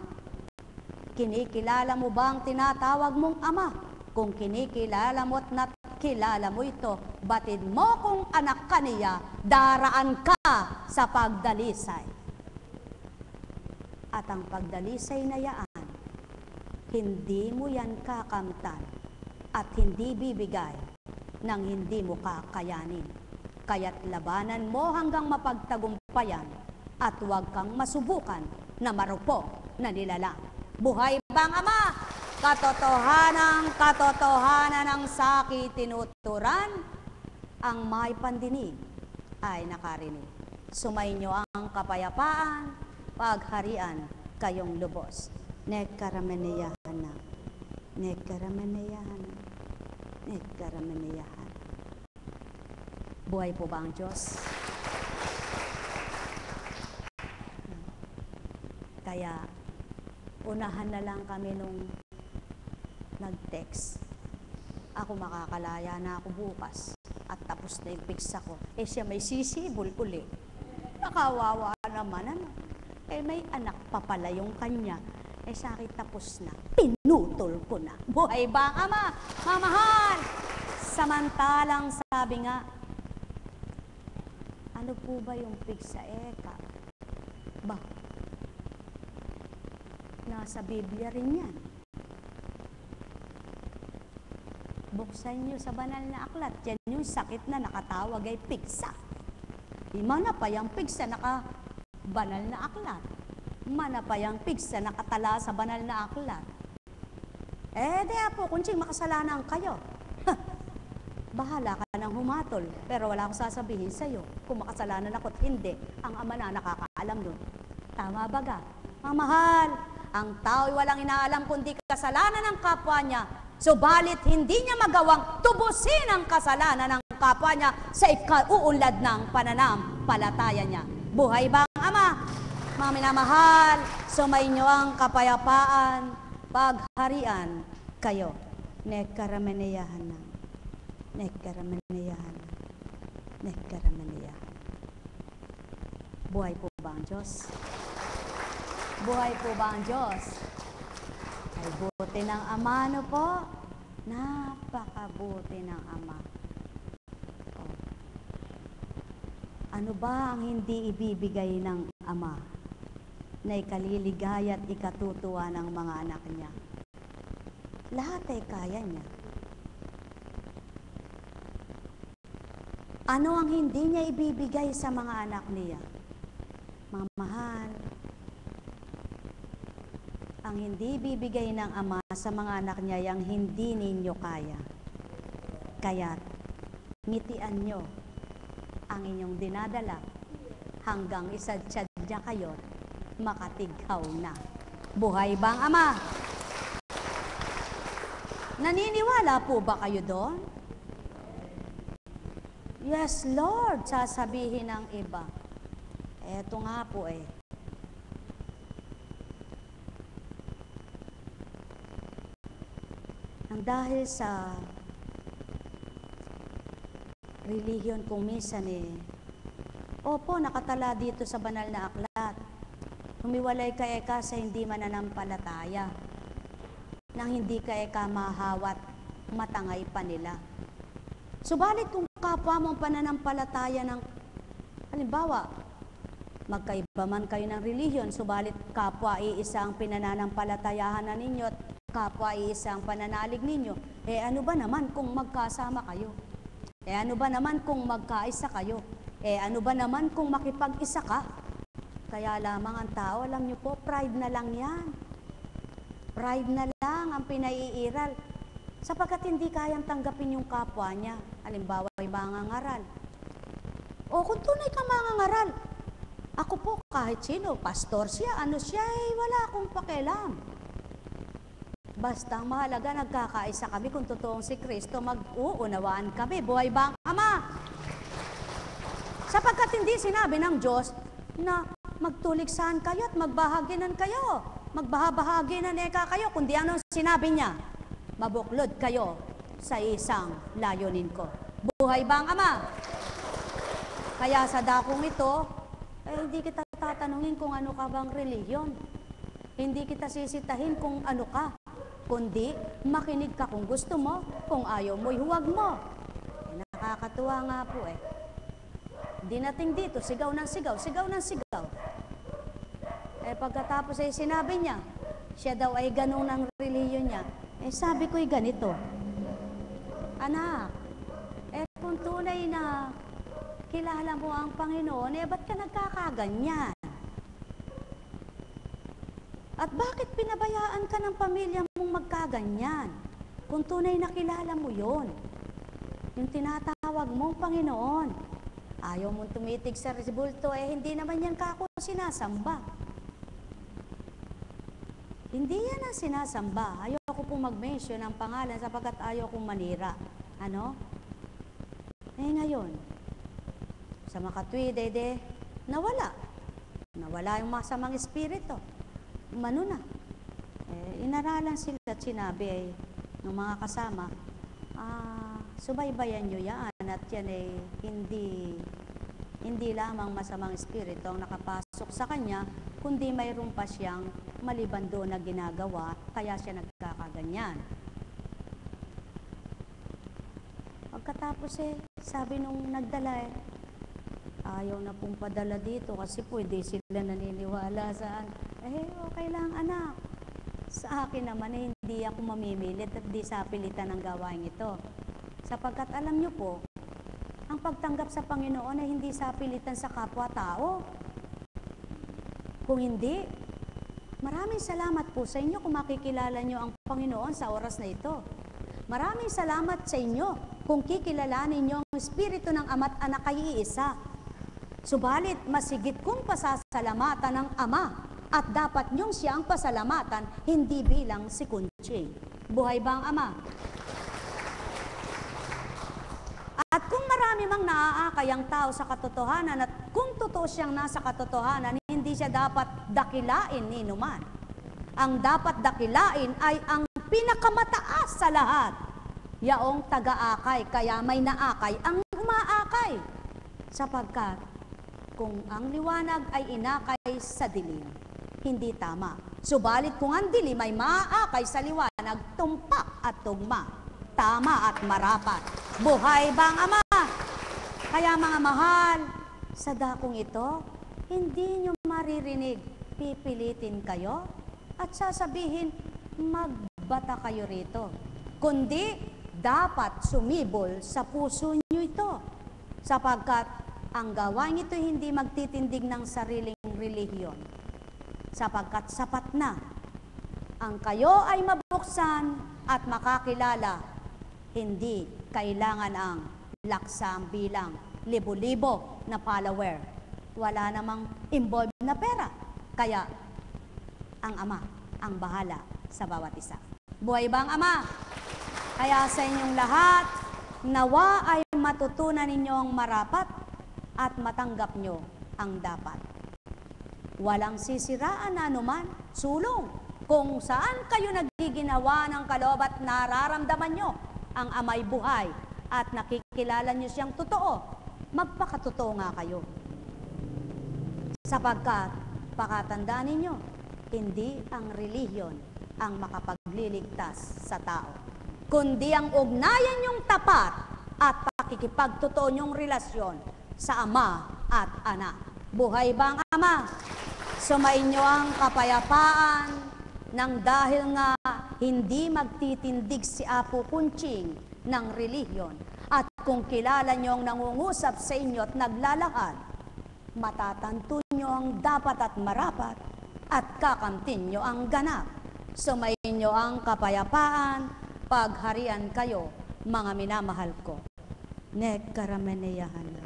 Kinikilala mo ba ang tinatawag mong Ama? Kung kinikilala mo at nakilala mo ito, batid mo kung anak ka niya, daraan ka sa pagdalisay. At ang pagdalisay na yaan, hindi mo yan kakamtan at hindi bibigay nang hindi mo kakayanin. Kaya't labanan mo hanggang mapagtagumpayan at huwag kang masubukan na marupok na nilalang. Buhay bang Ama? Katotohanan ng sakit tinuturan, ang may pandinig ay nakarinig. Sumainyo ang kapayapaan, pagharian kayong lubos. Nagkarameneyahan na. Nagkarameneyahan na. Nagkarameneyahan. Buhay po ba ang Diyos? Kaya, unahan na lang kami nung nag-text. Ako makakalaya na ako bukas at tapos na yung pigsa ko. Siya may sisibol uli. Nakawawa naman, ano? May anak pa pala yung kanya. Sa akin tapos na. Pinutol ko na. Buhay ba ang Ama? Mamahal! Samantalang sabi nga, Ano po ba yung pigsaeka? Ba, nasa Biblia rin yan. Buksan nyo sa banal na aklat, yan yung sakit na nakatawag ay pigsa. Mana pa yung pigsa naka-banal na aklat. Mana pa yung pigsa nakatala sa banal na aklat. Di po, kunching makasalanan kayo. Bahala ka nang humatol, pero wala akong sasabihin sa'yo kung makasalanan ako't hindi. Ang Ama na nakakaalam nun. Tama ba ga? Mamahal, ang tao'y walang inaalam kundi kasalanan ng kapwa niya. Subalit hindi niya magawang tubusin ang kasalanan ng kapwa niya sa ikauunlad ng pananampalataya niya. Buhay ba ang Ama? Mga minamahal, sumainyo ang kapayapaan, pagharian kayo. Nekaramaniyahan na. Nekaramaniyahan. Nekaramaniyahan. Buhay po ba ang Diyos? Buhay po ba ang Diyos? Ay buti ng Ama, no po? Napakabuti ng Ama. Oh. Ano ba ang hindi ibibigay ng Ama na ikaliligaya at ikatutuwa ng mga anak niya? Lahat ay kaya niya. Ano ang hindi niya ibibigay sa mga anak niya? Mga mahal, ang hindi ibibigay ng Ama sa mga anak niya yung hindi ninyo kaya. Kaya't ngitian nyo ang inyong dinadala hanggang isadsadya kayo makatighaw na. Buhay ba ang Ama? Naniniwala po ba kayo doon? Yes, Lord, sasabihin ng iba. Eto nga po Ang dahil sa relihiyon kung minsan opo, nakatala dito sa banal na aklat. Humiwalay ka eka sa hindi mananampalataya. Nang hindi ka eka mahawat, matangay pa nila. Subalit kung kapwa mong pananampalataya ng, halimbawa, magkaiba man kayo ng relihiyon, subalit kapwa iisa ang pinananampalatayahan na ninyo at kapwa iisa ang pananalig ninyo, ano ba naman kung magkasama kayo? Ano ba naman kung magkaisa kayo? Ano ba naman kung makipag-isa ka? Kaya lamang ang tao, alam niyo po, pride na lang yan. Pride na lang ang pinaiiral. Sapagkat hindi kayang tanggapin yung kapwa niya. Halimbawa, ay mangangaral. O kung tunay kang mangangaral, ako po kahit sino, pastor siya, ano siya, wala akong pakialam. Basta ang mahalaga, nagkakaisa kami kung totoong si Kristo, mag-uunawaan kami. Buhay ba ang Ama? Sapagkat hindi sinabi ng Diyos na magtuligsan kayo at magbahaginan kayo. Magbahabahaginan kayo, kundi ano sinabi niya? Mabuklod kayo sa isang layunin ko. Buhay ba ang Ama? Kaya sa dakong ito, hindi kita tatanungin kung ano ka bang relihiyon. Hindi kita sisitahin kung ano ka. Kundi, makinig ka kung gusto mo, kung ayaw mo'y huwag mo. Nakakatuwa nga po Dinating dito, sigaw ng sigaw, sigaw ng sigaw. Pagkatapos sinabi niya, siya daw ay ganun ang relihiyon niya. Sabi ko'y ganito, anak, kung tunay na kilala mo ang Panginoon, ba't ka nagkakaganyan? At bakit pinabayaan ka ng pamilya mong magkaganyan? Kung tunay na kilala mo yon, yung tinatawag mong Panginoon, ayaw mong tumitig sa resibulto, hindi naman yan kako sinasamba. Hindi yan ang sinasamba. Ayaw ko pong mag-mention ang pangalan sapagkat ayaw kong manira. Ano? Ngayon, sa makatwi, nawala. Nawala yung masamang espiritu. Umano na. Inaralan sila at sinabi ng mga kasama, subaybayan nyo yan at yan hindi lamang masamang espiritu ang nakapasok sa kanya, kundi mayroon pa siyang maliban doon na ginagawa, kaya siya nagkakaganyan. Pagkatapos sabi nung nagdala ayaw na pong padala dito kasi po hindi sila naniniwala saan. Okay lang anak. Sa akin naman hindi ako mamimilit at di sa pilitan ng gawain ito. Sapagkat alam nyo po, ang pagtanggap sa Panginoon ay hindi sa pilitan sa kapwa-tao. Kung hindi, maraming salamat po sa inyo kung makikilala nyo ang Panginoon sa oras na ito. Maraming salamat sa inyo kung kikilalanin nyo ang Espiritu ng Ama at Anak ay iisa. Subalit, masigit kong pasasalamatan ng Ama at dapat nyong siyang pasalamatan, hindi bilang si Kunching. Buhay ba ang Ama? At kung marami mang naaakay ang tao sa katotohanan at kung totoo siyang nasa katotohanan, hindi siya dapat dakilain ni numan. Ang dapat dakilain ay ang pinakamataas sa lahat, yaong taga-akay, kaya may naakay ang umaakay. Sapagkat kung ang liwanag ay inakay sa dilim, hindi tama. Subalit kung ang dilim ay maaakay sa liwanag, tumpak at tugma, tama at marapat. Buhay bang Ama? Kaya mga mahal, sa dakong ito, hindi nyo maririnig, pipilitin kayo at sasabihin, magbata kayo rito. Kundi, dapat sumibol sa puso nyo ito. Sapagkat, ang gawain ito hindi magtitindig ng sariling relihiyon. Sapagkat sapat na, ang kayo ay mabuksan at makakilala, hindi kailangan ang laksam bilang libo-libo na follower. Wala namang involved na pera. Kaya, ang Ama ang bahala sa bawat isa. Buhay ba ang Ama? Kaya sa inyong lahat, nawa ay matutunan ninyo ang marapat at matanggap nyo ang dapat. Walang sisiraan na anuman, sulong. Kung saan kayo nagiginawa ng kaloob at nararamdaman nyo, ang Ama'y buhay at nakikilala nyo siyang totoo, magpakatotoo nga kayo. Sapagkat, pakatandaan ninyo, hindi ang relihiyon ang makapagliligtas sa tao, kundi ang ugnayan nyong tapat at pakikipagtotoo nyong relasyon sa Ama at Anak. Buhay ba ang Ama? Sumainyo ang kapayapaan nang dahil nga hindi magtitindig si Apo Kunching ng relihiyon. At kung kilala nyo ang nangungusap sa inyo at naglalakad, matatanto nyo ang dapat at marapat at kakamtin nyo ang ganap. Sumayin nyo ang kapayapaan, pagharian kayo, mga minamahal ko. Nagkarameneyahana,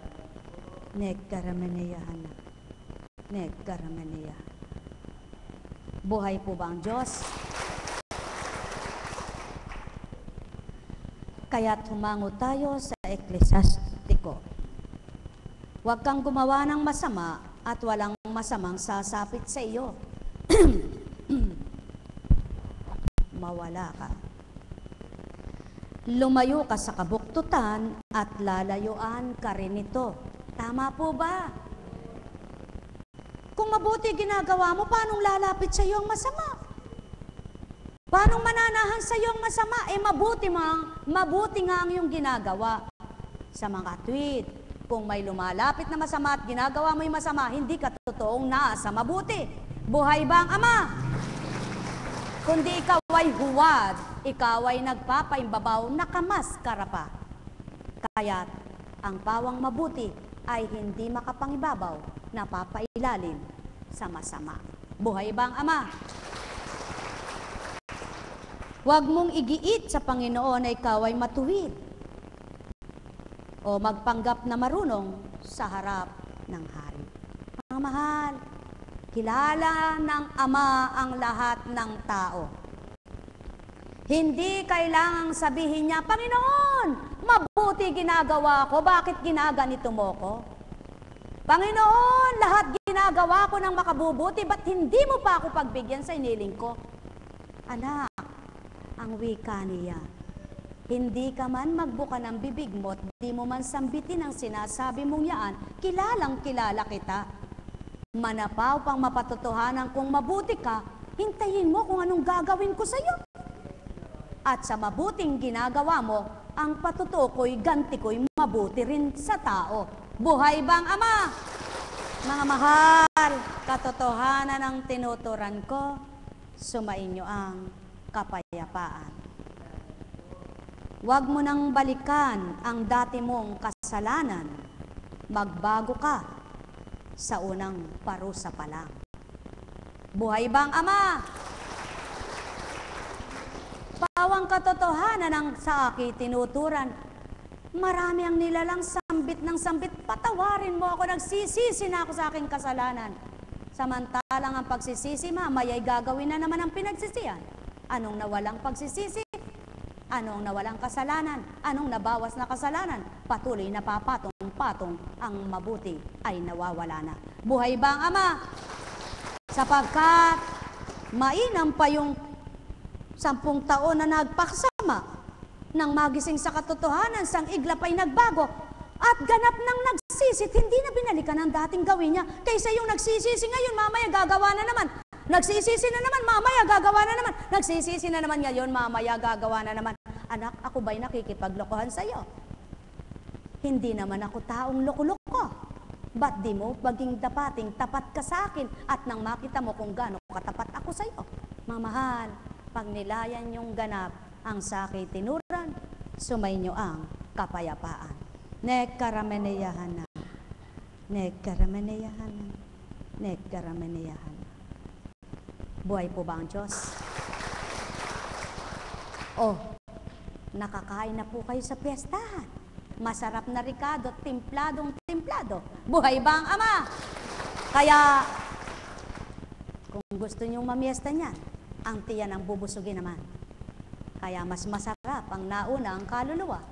nagkarameneyahana, nagkarameneyahana. Buhay po ba ang Diyos? Kaya't humango tayo sa Eklesiastiko. Huwag kang gumawa ng masama at walang masamang sasapit sa iyo. Mawala ka. Lumayo ka sa kabuktutan at lalayuan ka rin ito. Tama po ba? Kung mabuti ginagawa mo, paanong lalapit sa iyo ang masama? Paanong mananahan sa iyo ang masama? Mabuti nga ang iyong ginagawa. Sa mga tweet, kung may lumalapit na masama at ginagawa mo yung masama, hindi ka totoong nasa mabuti. Buhay ba ang Ama? Kundi ikaw ay huwad, ikaw ay nagpapaimbabaw, nakamaskara pa. Kaya't ang pawang mabuti ay hindi makapangibabaw, napapailalim sa masama. Buhay ba ang Ama? Huwag mong igiit sa Panginoon na ikaw ay matuwid o magpanggap na marunong sa harap ng hari. Mga mahal, kilala ng Ama ang lahat ng tao. Hindi kailangang sabihin niya, Panginoon, mabuti ginagawa ko, bakit ginaganito mo ko? Panginoon, lahat ginagawa ko ng makabubuti, ba't hindi mo pa ako pagbigyan sa iniling ko? Anak, ang wika niya, hindi ka man magbuka ng bibig mo at di mo man sambitin ang sinasabi mong yaan, kilalang kilala kita. Manapaw pang mapatotohanan kung mabuti ka, hintayin mo kung anong gagawin ko sa iyo. At sa mabuting ginagawa mo, ang patuto ko'y ganti ko'y mabuti rin sa tao. Buhay bang Ama? Mga mahal, katotohanan ng tinuturan ko, sumainyo ang kapayapaan. Huwag mo nang balikan ang dati mong kasalanan. Magbago ka sa unang parusa pa lang. Buhay bang Ama? Pawang katotohanan ng sa akin tinuturan. Marami ang nilalang sambit ng sambit. Patawarin mo ako, nagsisisi na ako sa aking kasalanan. Samantalang ang pagsisisi, mamaya'y gagawin na naman ang pinagsisihan. Anong nawalang pagsisisi? Anong nawalang kasalanan? Anong nabawas na kasalanan? Patuloy na papatong-patong ang mabuti ay nawawala na. Buhay bang Ama? Sapagkat mainam pa yung 10 taon na nagpaksama nang magising sa katotohanan, sang iglap ay nagbago at ganap nang nagsisit, hindi na binalikan ang dating gawin niya. Kaysa yung nagsisisi ngayon, mamaya gagawa na naman. Nagsisisi na naman, mamaya gagawa na naman. Nagsisisi na naman ngayon, mamaya gagawa na naman. Anak, ako ba'y nakikipaglokohan sa iyo? Hindi naman ako taong loko-loko. Ba't di mo maging dapating tapat ka sa akin at nang makita mo kung gaano katapat ako sa iyo? Mamahal, pag nilayan yung ganap ang sakit tinuran, sumainyo ang kapayapaan. Nekkarameneyahanan. Nekkarameneyahanan. Nekkarameneyahanan. Buhay po ba ang Diyos? Oh, nakakain na po kayo sa piyestahan. Masarap na ricado, templadong-templado. Buhay ba ang Ama? Kaya, kung gusto niyong mamiesta niyan, ang tiyan ang bubusugin naman. Kaya mas masarap ang nauna ang kaluluwa.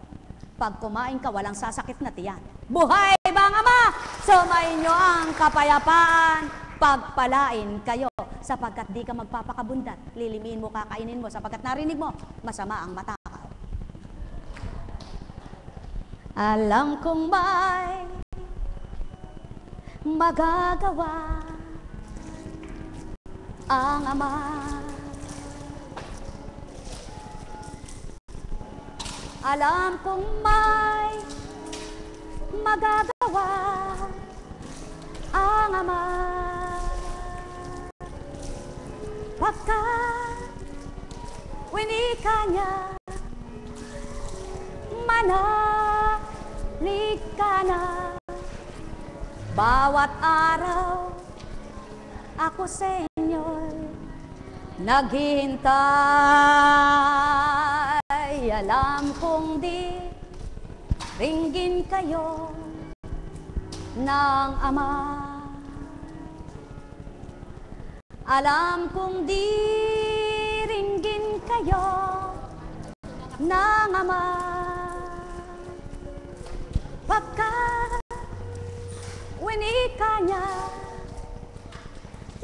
Pag kumain ka, walang sasakit na tiyan. Buhay bang Ama? Sumainyo ang kapayapaan. Pagpalain kayo sapagkat di ka magpapakabundat. Lilimiin mo, kakainin mo sapagkat narinig mo, masama ang matakaw. Alam kong may magagawa ang Ama. Alam kong may magagawa ang Ama. Pagkat winika niya, manalig ka na. Bawat araw ako sa inyo'y naghihintay. Alam kong di ringgin kayo ng Ama. Alam kong di ringgin kayo ng Ama. Pagkat winika niya,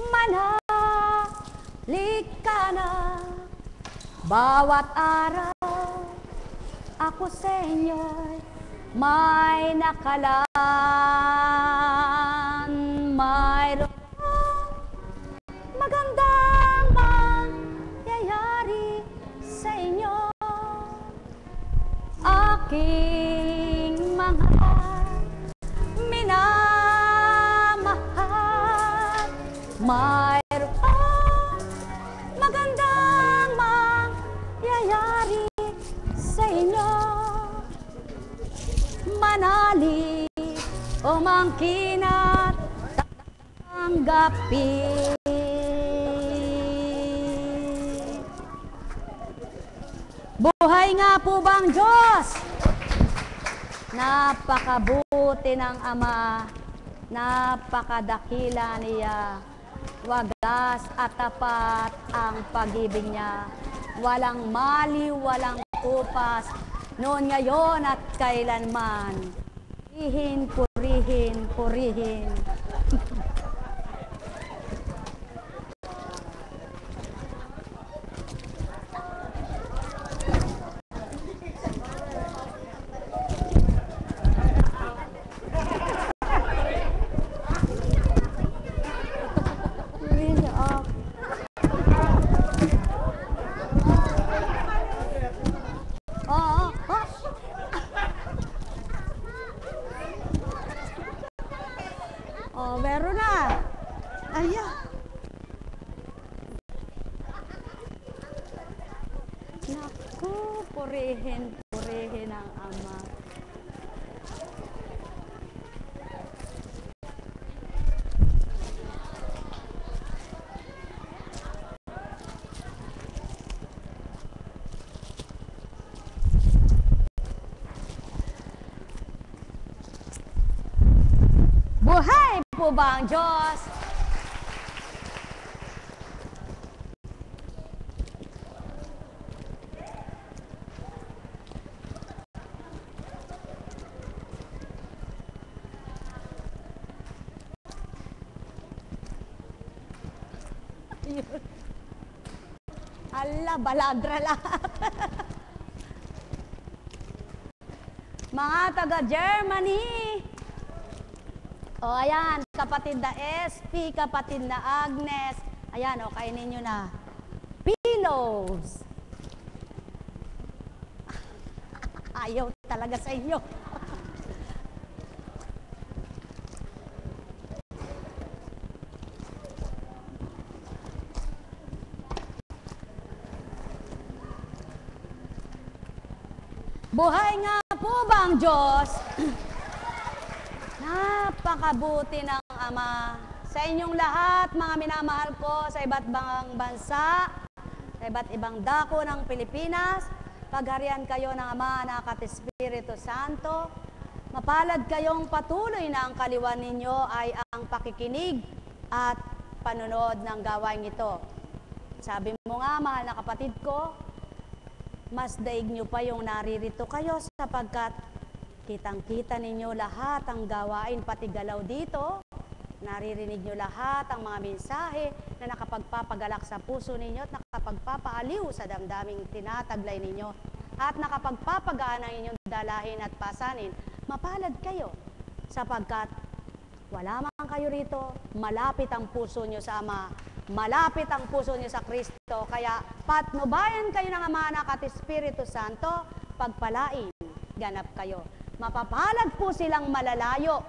manalig ka na. Bawat araw ako sa inyo'y may nakalaan, mayroon magandang mangyayari sa inyo. Aking mga minamahal, mayroon magandang mangyayari sa inyo. Manalig o mangkin at tanggapin. Buhay nga po bang Diyos? Napakabuti ng Ama, napakadakila niya, wagas at tapat ang pag-ibig niya. Walang mali, walang kupas, noon, ngayon at kailanman. Purihin, purihin, purihin. Oh, meron na. Ayan. Naku, purihin ang Ama. Buhay po ba ang Diyos? Ala, balagra lahat. Mga taga-Germany. O, ayan, kapatid na SP, kapatid na Agnes. Ayan, o, kainin nyo na. Pillows. Ayaw talaga sa inyo. Buhay nga po ba ang Diyos? Napakabuti ng Ama. Sa inyong lahat, mga minamahal ko sa iba't ibang bansa, sa iba't ibang dako ng Pilipinas, pagharian kayo ng Ama, Anak at Espiritu Santo. Mapalad kayong patuloy na ang kaliwan ninyo ay ang pakikinig at panunod ng gawain ito. Sabi mo nga, mahal na kapatid ko, mas daig nyo pa yung naririto kayo sapagkat kitang-kita ninyo lahat ang gawain, pati galaw dito. Naririnig nyo lahat ang mga mensahe na nakapagpapagalak sa puso ninyo at nakapagpapaaliw sa damdaming tinataglay ninyo at nakapagpapagaan ang inyong dalahin at pasanin. Mapalad kayo sapagkat wala man kayo rito, malapit ang puso nyo sa Ama, malapit ang puso nyo sa Kristo. Kaya patnubayan kayo ng Ama, Anak at Espiritu Santo, pagpalain, ganap kayo. Mapapalad po silang malalayo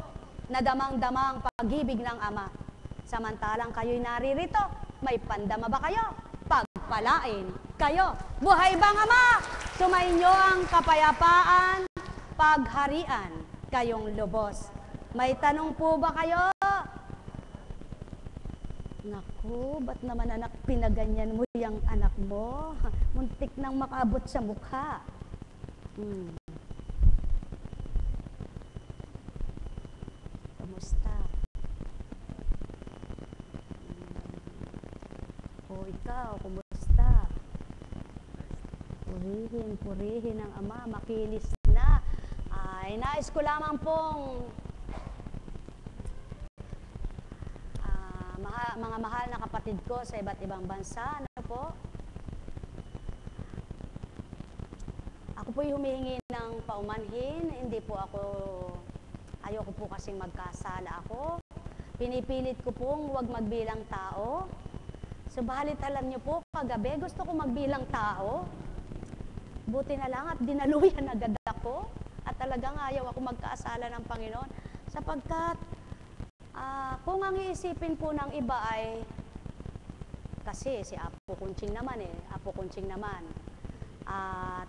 na damang-damang pag-ibig ng Ama. Samantalang kayo'y naririto, may pandama ba kayo? Pagpalain kayo. Buhay bang Ama? Sumainyo ang kapayapaan, pagharian kayong lubos. May tanong po ba kayo? Naku, ba't naman anak pinaganyan mo yung anak mo? Muntik nang makabot sa mukha. Kamusta? O ikaw, kumusta? Purihin ang Ama, makinis na. Ay, nais ko lamang pong mga mahal na kapatid ko sa iba't ibang bansa, ano po? Ako po'y humihingi ng paumanhin, hindi po ako, ayoko po kasing magkasala ako. Pinipilit ko pong huwag magbilang tao. Subalit alam niyo po, kagabi gusto ko magbilang tao. Buti na lang at dinaluyan agad ako. At talagang ayaw ako magkasala ng Panginoon. Sapagkat kung ang iisipin po ng iba ay, kasi si Apo Kunching naman Apo Kunching naman. At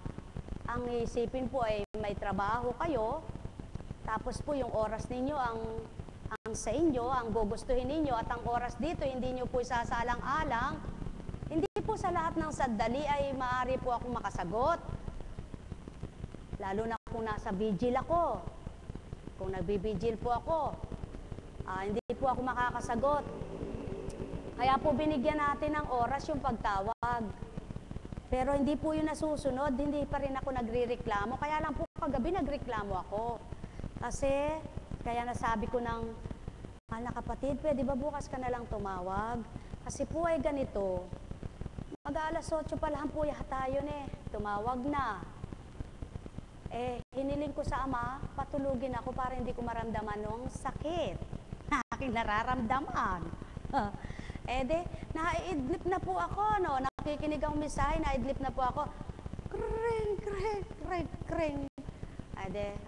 ang iisipin po ay may trabaho kayo, tapos po yung oras ninyo ang sa inyo, ang gugustuhin ninyo, at ang oras dito hindi nyo po isasalang-alang. Hindi po sa lahat ng sandali ay maaari po akong makasagot. Lalo na kung nasa vigil ako. Kung nagbibigil po ako, hindi po ako makakasagot. Kaya po binigyan natin ng oras yung pagtawag. Pero hindi po yun nasusunod, hindi pa rin ako nagre-reklamo. Kaya lang po kagabi nagreklamo ako. Kasi, kaya nasabi ko ng, mahal na kapatid, pwede ba bukas ka na lang tumawag? Kasi po ay ganito, mag-alas 8 pa lang po yata yun tumawag na. Hiniling ko sa Ama, patulugin ako para hindi ko maramdaman ng sakit na aking nararamdaman. Naiidlip na po ako, no? Nakikinig ang mensahe, naiidlip na po ako. Kring, kring, kring, kring.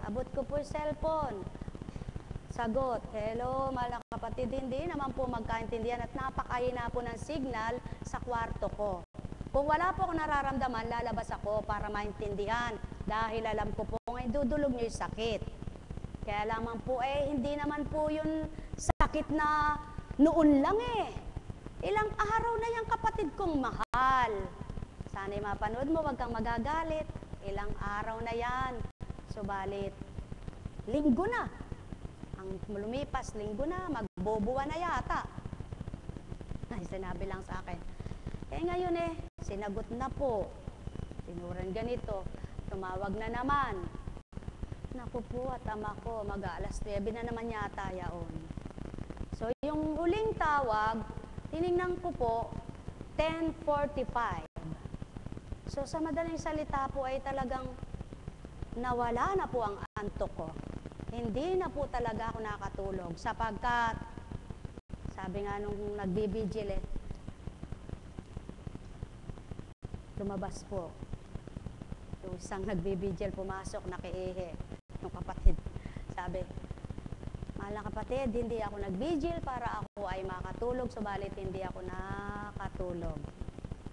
Abot ko po yung cellphone. Sagot, hello, mahal na kapatid, hindi naman po magkaintindihan at napakahina po ng signal sa kwarto ko. Kung wala po ako nararamdaman, lalabas ako para maintindihan dahil alam ko po ngayon dudulog niyo yung sakit. Kaya lamang po hindi naman po yun sakit na noon lang Ilang araw na yung kapatid kong mahal. Sana'y mapanood mo, wag kang magagalit. Ilang araw na yan. Subalit, linggo na. Ang lumipas, linggo na, magbobuwan na yata. Ay, sinabi lang sa akin. Ngayon sinagot na po. Tinuran ganito. Tumawag na naman. Naku po, at ama ko, mag-aalas 9 na naman yata yaon. So, yung huling tawag, tiningnan ko po, 10:45. So, sa madaling salita po ay talagang nawala na po ang antok ko. Hindi na po talaga ako nakatulog sapagkat, sabi nga nung nagbibigil lumabas po. Yung isang nagbibigil, pumasok, nakiihi. Yung kapatid, sabi, mahal na kapatid, hindi ako nagbigil para ako ay makatulog, subalit hindi ako nakatulog.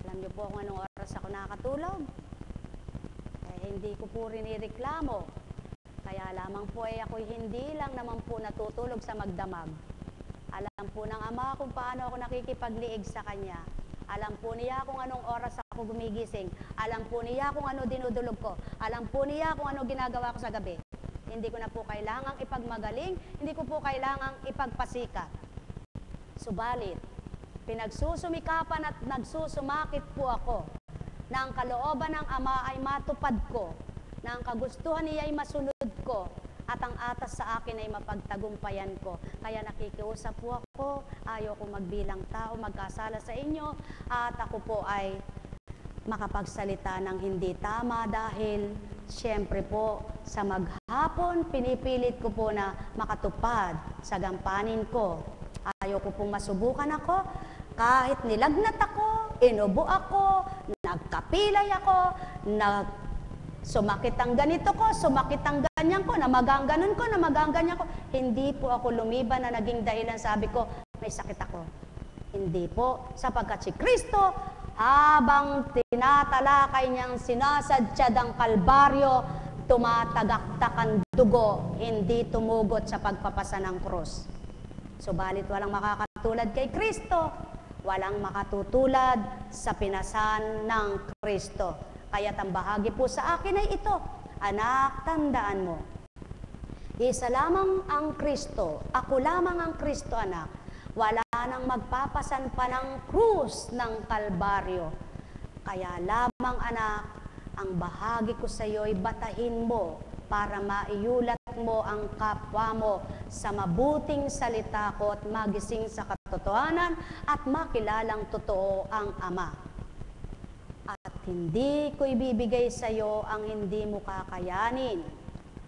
Alam niyo po kung anong oras ako nakatulog? Hindi ko po rin ireklamo. Kaya lamang po ako hindi lang naman po natutulog sa magdamag. Alam po ng ama kung paano ako nakikipagliig sa kanya. Alam po niya kung anong oras ako gumigising. Alam po niya kung ano dinudulog ko. Alam po niya kung ano ginagawa ko sa gabi. Hindi ko na po kailangang ipagmagaling. Hindi ko po kailangang ipagpasikat. Subalit, pinagsusumikapan at nagsusumakit po ako na ang kalooban ng Ama ay matupad ko, na ang kagustuhan niya ay masunod ko, at ang atas sa akin ay mapagtagumpayan ko. Kaya nakikiusap po ako, ayaw ko magbilang tao, magkasala sa inyo, at ako po ay makapagsalita ng hindi tama dahil siyempre po sa maghapon, pinipilit ko po na makatupad sa gampanin ko. Ayaw ko pong masubukan ako, kahit nilagnat ako, inubo ako, nagkapilay ako, sumakit ang ganito ko, sumakit ang ganyan ko, namagang ganon ko, namagang ganyan ko. Hindi po ako lumiban na naging dahilan, sabi ko, may sakit ako. Hindi po, sapagkat si Kristo, habang tinatalakay niyang sinasadyad ang kalbaryo, tumatagaktak ang dugo, hindi tumugot sa pagpapasa ng krus. Subalit walang makakatulad kay Kristo, walang makatutulad sa pinasan ng Kristo. Kaya't ang bahagi po sa akin ay ito, anak, tandaan mo, isa lamang ang Kristo, ako lamang ang Kristo, anak. Wala nang magpapasan pa ng krus ng Kalbaryo. Kaya lamang, anak, ang bahagi ko sa iyo ay batahin mo para maiulat mo ang kapwa mo sa mabuting salita ko at magising sa katotohanan at makilalang totoo ang Ama. At hindi ko ibibigay sa iyo ang hindi mo kakayanin.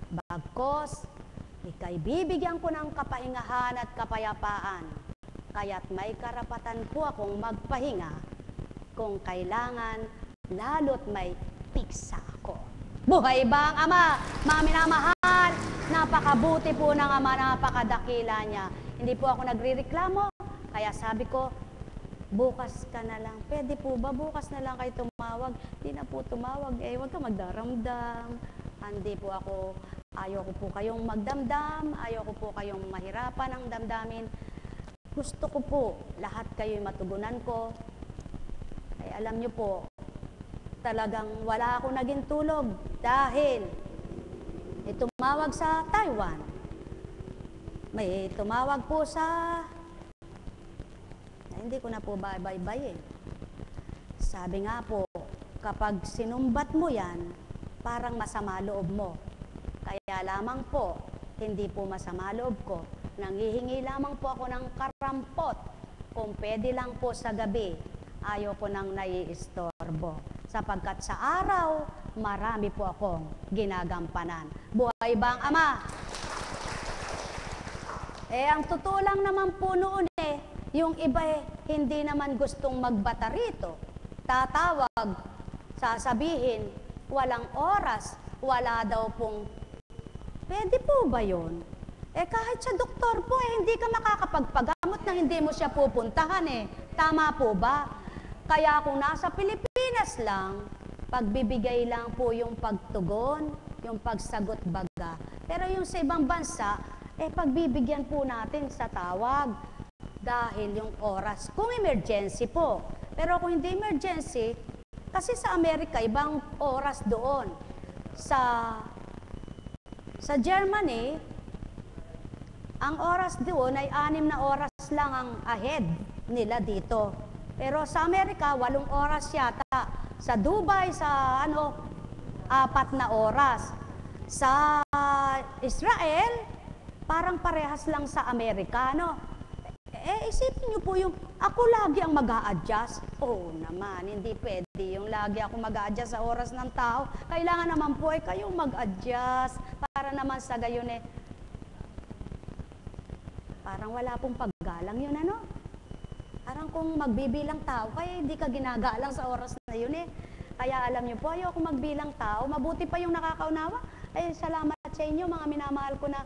Bagkos, ika'y bibigyan ko ng kapahingahan at kapayapaan. Kaya't may karapatan po akong magpahinga kung kailangan, lalo't may piksa ako. Buhay ba ang Ama? Mga minamahal, napakabuti po ng Ama, napakadakila niya. Hindi po ako nagrireklamo, kaya sabi ko, bukas ka na lang. Pwede po ba bukas na lang kayo tumawag? Hindi na po tumawag, huwag ka magdaramdam. Hindi po ako, ayaw ko po kayong magdamdam, ayaw ko po kayong mahirapan ang damdamin. Gusto ko po, lahat kayo'y matugunan ko. Ay alam niyo po, talagang wala akong naging tulog dahil may tumawag sa Taiwan. May tumawag po sa... hindi ko na po baybayin. Sabi nga po, kapag sinumbat mo yan, parang masama loob mo. Kaya lamang po, hindi po masama loob ko. Nanghihingi lamang po ako ng karampot. Kung pwede lang po sa gabi, ayaw ko nang naiistorbo. Sapagkat sa araw, marami po akong ginagampanan. Buhay ba ang Ama? Ang totoo lang naman po noon yung iba hindi naman gustong magbata rito. Tatawag, sasabihin, walang oras, wala daw pong, pwede po ba yun? Kahit sa doktor po, hindi ka makakapagpagamot na hindi mo siya pupuntahan Tama po ba? Kaya kung nasa Pilipinas lang, pagbibigay lang po yung pagtugon, yung pagsagot baga. Pero yung sa ibang bansa, pagbibigyan po natin sa tawag dahil yung oras. Kung emergency po. Pero kung hindi emergency, kasi sa Amerika, ibang oras doon. Sa Germany, ang oras doon ay 6 na oras lang ang ahead nila dito. Pero sa Amerika, 8 oras yata. Sa Dubai, 4 na oras. Sa Israel, parang parehas lang sa Amerika, isipin niyo po yung, ako lagi ang mag-a-adjust. Oo naman, hindi pwede yung lagi ako mag-a-adjust sa oras ng tao. Kailangan naman po kayong mag-adjust para naman sa gayon parang wala pong paggalang yun, Parang kung magbibilang tao, kaya hindi ka ginagalang sa oras na yun Kaya alam niyo po, ayoko magbilang tao. Mabuti pa yung nakakaunawa. Salamat sa inyo, mga minamahal ko na,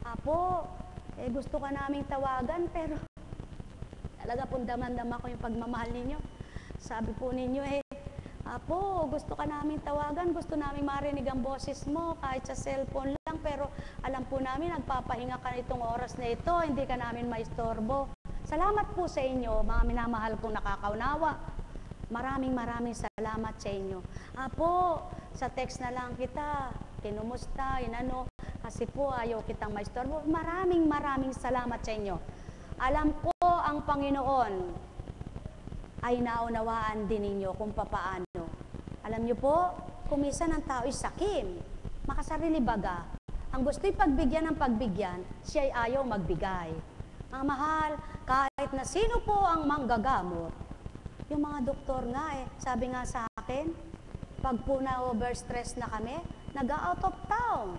Apo, gusto ka naming tawagan, pero talaga pong damang-dama ko yung pagmamahal ninyo. Sabi po ninyo, Apo, gusto ka naming tawagan, gusto naming marinig ang boses mo, kahit sa cellphone lang, pero alam po namin, nagpapahinga ka itong oras na ito, hindi ka namin maistorbo. Salamat po sa inyo, mga minamahal kong nakakaunawa. Maraming salamat sa inyo. Apo, sa text na lang kita, kinumusta, kasi po ayaw kitang maistorbo. Maraming salamat sa inyo. Alam ko ang Panginoon ay naunawaan din ninyo kung papaano. Alam niyo po, kung minsan ang tao ay sakim, makasarili baga. Ang gusto'y pagbigyan ng pagbigyan, siya ay ayaw magbigay. Mga mahal, kahit na sino po ang manggagamot, yung mga doktor nga sabi nga sa akin, pag po na-overstress na kami, nag-out of town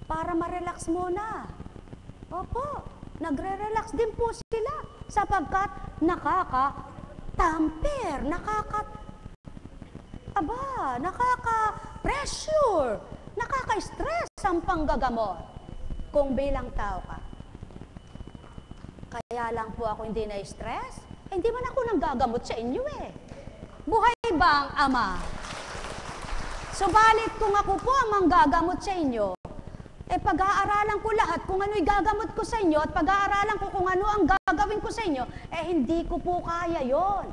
para ma-relax muna. Opo, nagre-relax din po sila sapagkat nakaka-tamper, nakaka-pressure, nakaka-stress ang panggagamot kung bilang tao ka. Kaya lang po ako hindi na-stress, hindi man ako nanggagamot sa inyo Buhay ba ang Ama? Subalit kung ako po ang manggagamot sa inyo, pag-aaralan ko lahat kung ano'y gagamot ko sa inyo at pag-aaralan ko kung ano ang gagawin ko sa inyo, hindi ko po kaya yon.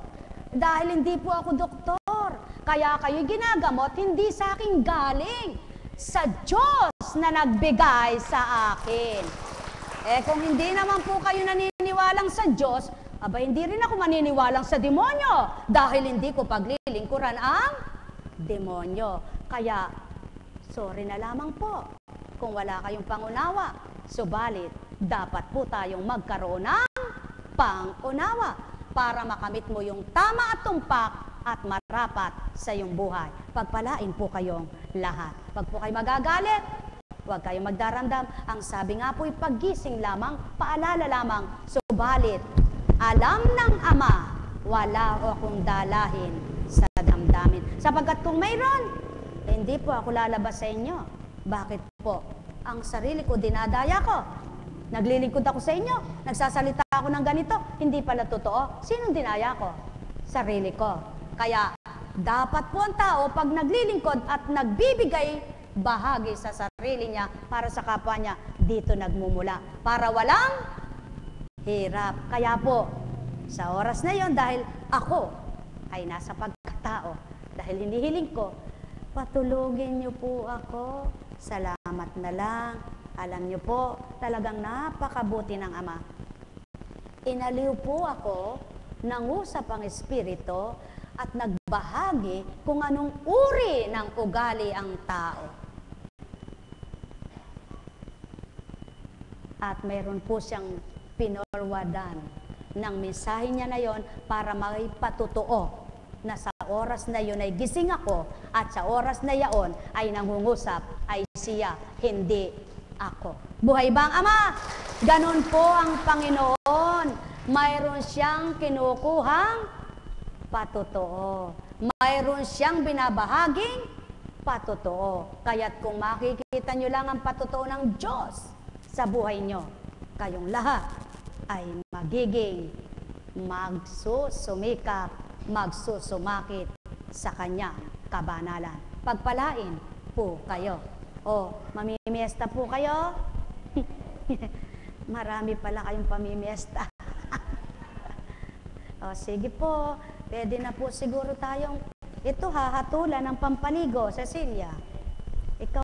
Dahil hindi po ako doktor. Kaya kayo'y ginagamot, hindi sa akin galing. Sa Diyos na nagbigay sa akin. Kung hindi naman po kayo naniniwalang sa Diyos, hindi rin ako maniniwalang sa demonyo. Dahil hindi ko paglilingkuran ang demonyo. Kaya, sorry na lamang po kung wala kayong pangunawa. Subalit, dapat po tayong magkaroon ng pangunawa para makamit mo yung tama at tumpak at marapat sa iyong buhay. Pagpalain po kayong lahat. Pag po kayo magagalit, huwag kayong magdaramdam. Ang sabi nga po'y paggising lamang, paalala lamang. Subalit, alam ng Ama, wala akong dalahin sa damdamin. Sapagkat kung mayroon, hindi po ako lalabas sa inyo. Bakit po? Ang sarili ko, dinadaya ko. Naglilingkod ako sa inyo. Nagsasalita ako ng ganito. Hindi pala totoo. Sinong dinaya ko? Sarili ko. Kaya, dapat po ang tao, pag naglilingkod at nagbibigay bahagi sa sarili niya para sa kapwa niya, dito nagmumula. Para walang hirap. Kaya po, sa oras na yon, dahil ako ay nasa pagkatao, dahil hinihiling ko, patulugin niyo po ako. Salamat na lang. Alam niyo po, talagang napakabuti ng Ama. Inaliw po ako, nangusap ang Espiritu, at nagbahagi kung anong uri ng ugali ang tao. At mayroon po siyang pinorwadan ng mensahe niya na yon para maipatotoo na sa oras na yun ay gising ako at sa oras na yaon ay nangungusap ay siya, hindi ako. Buhay ba ang Ama? Ganon po ang Panginoon. Mayroon siyang kinukuhang patotoo. Mayroon siyang binabahaging patotoo. Kaya't kung makikita nyo lang ang patotoo ng Diyos sa buhay nyo. Kayong lahat ay magiging magsusumikap, magsusumakit sa kanyang kabanalan. Pagpalain po kayo. O, mamimiesta po kayo? Marami pala kayong pamimiesta. O, sige po, pwede na po siguro tayong ito hahatulan ng pampaligo, Cecilia. Ikaw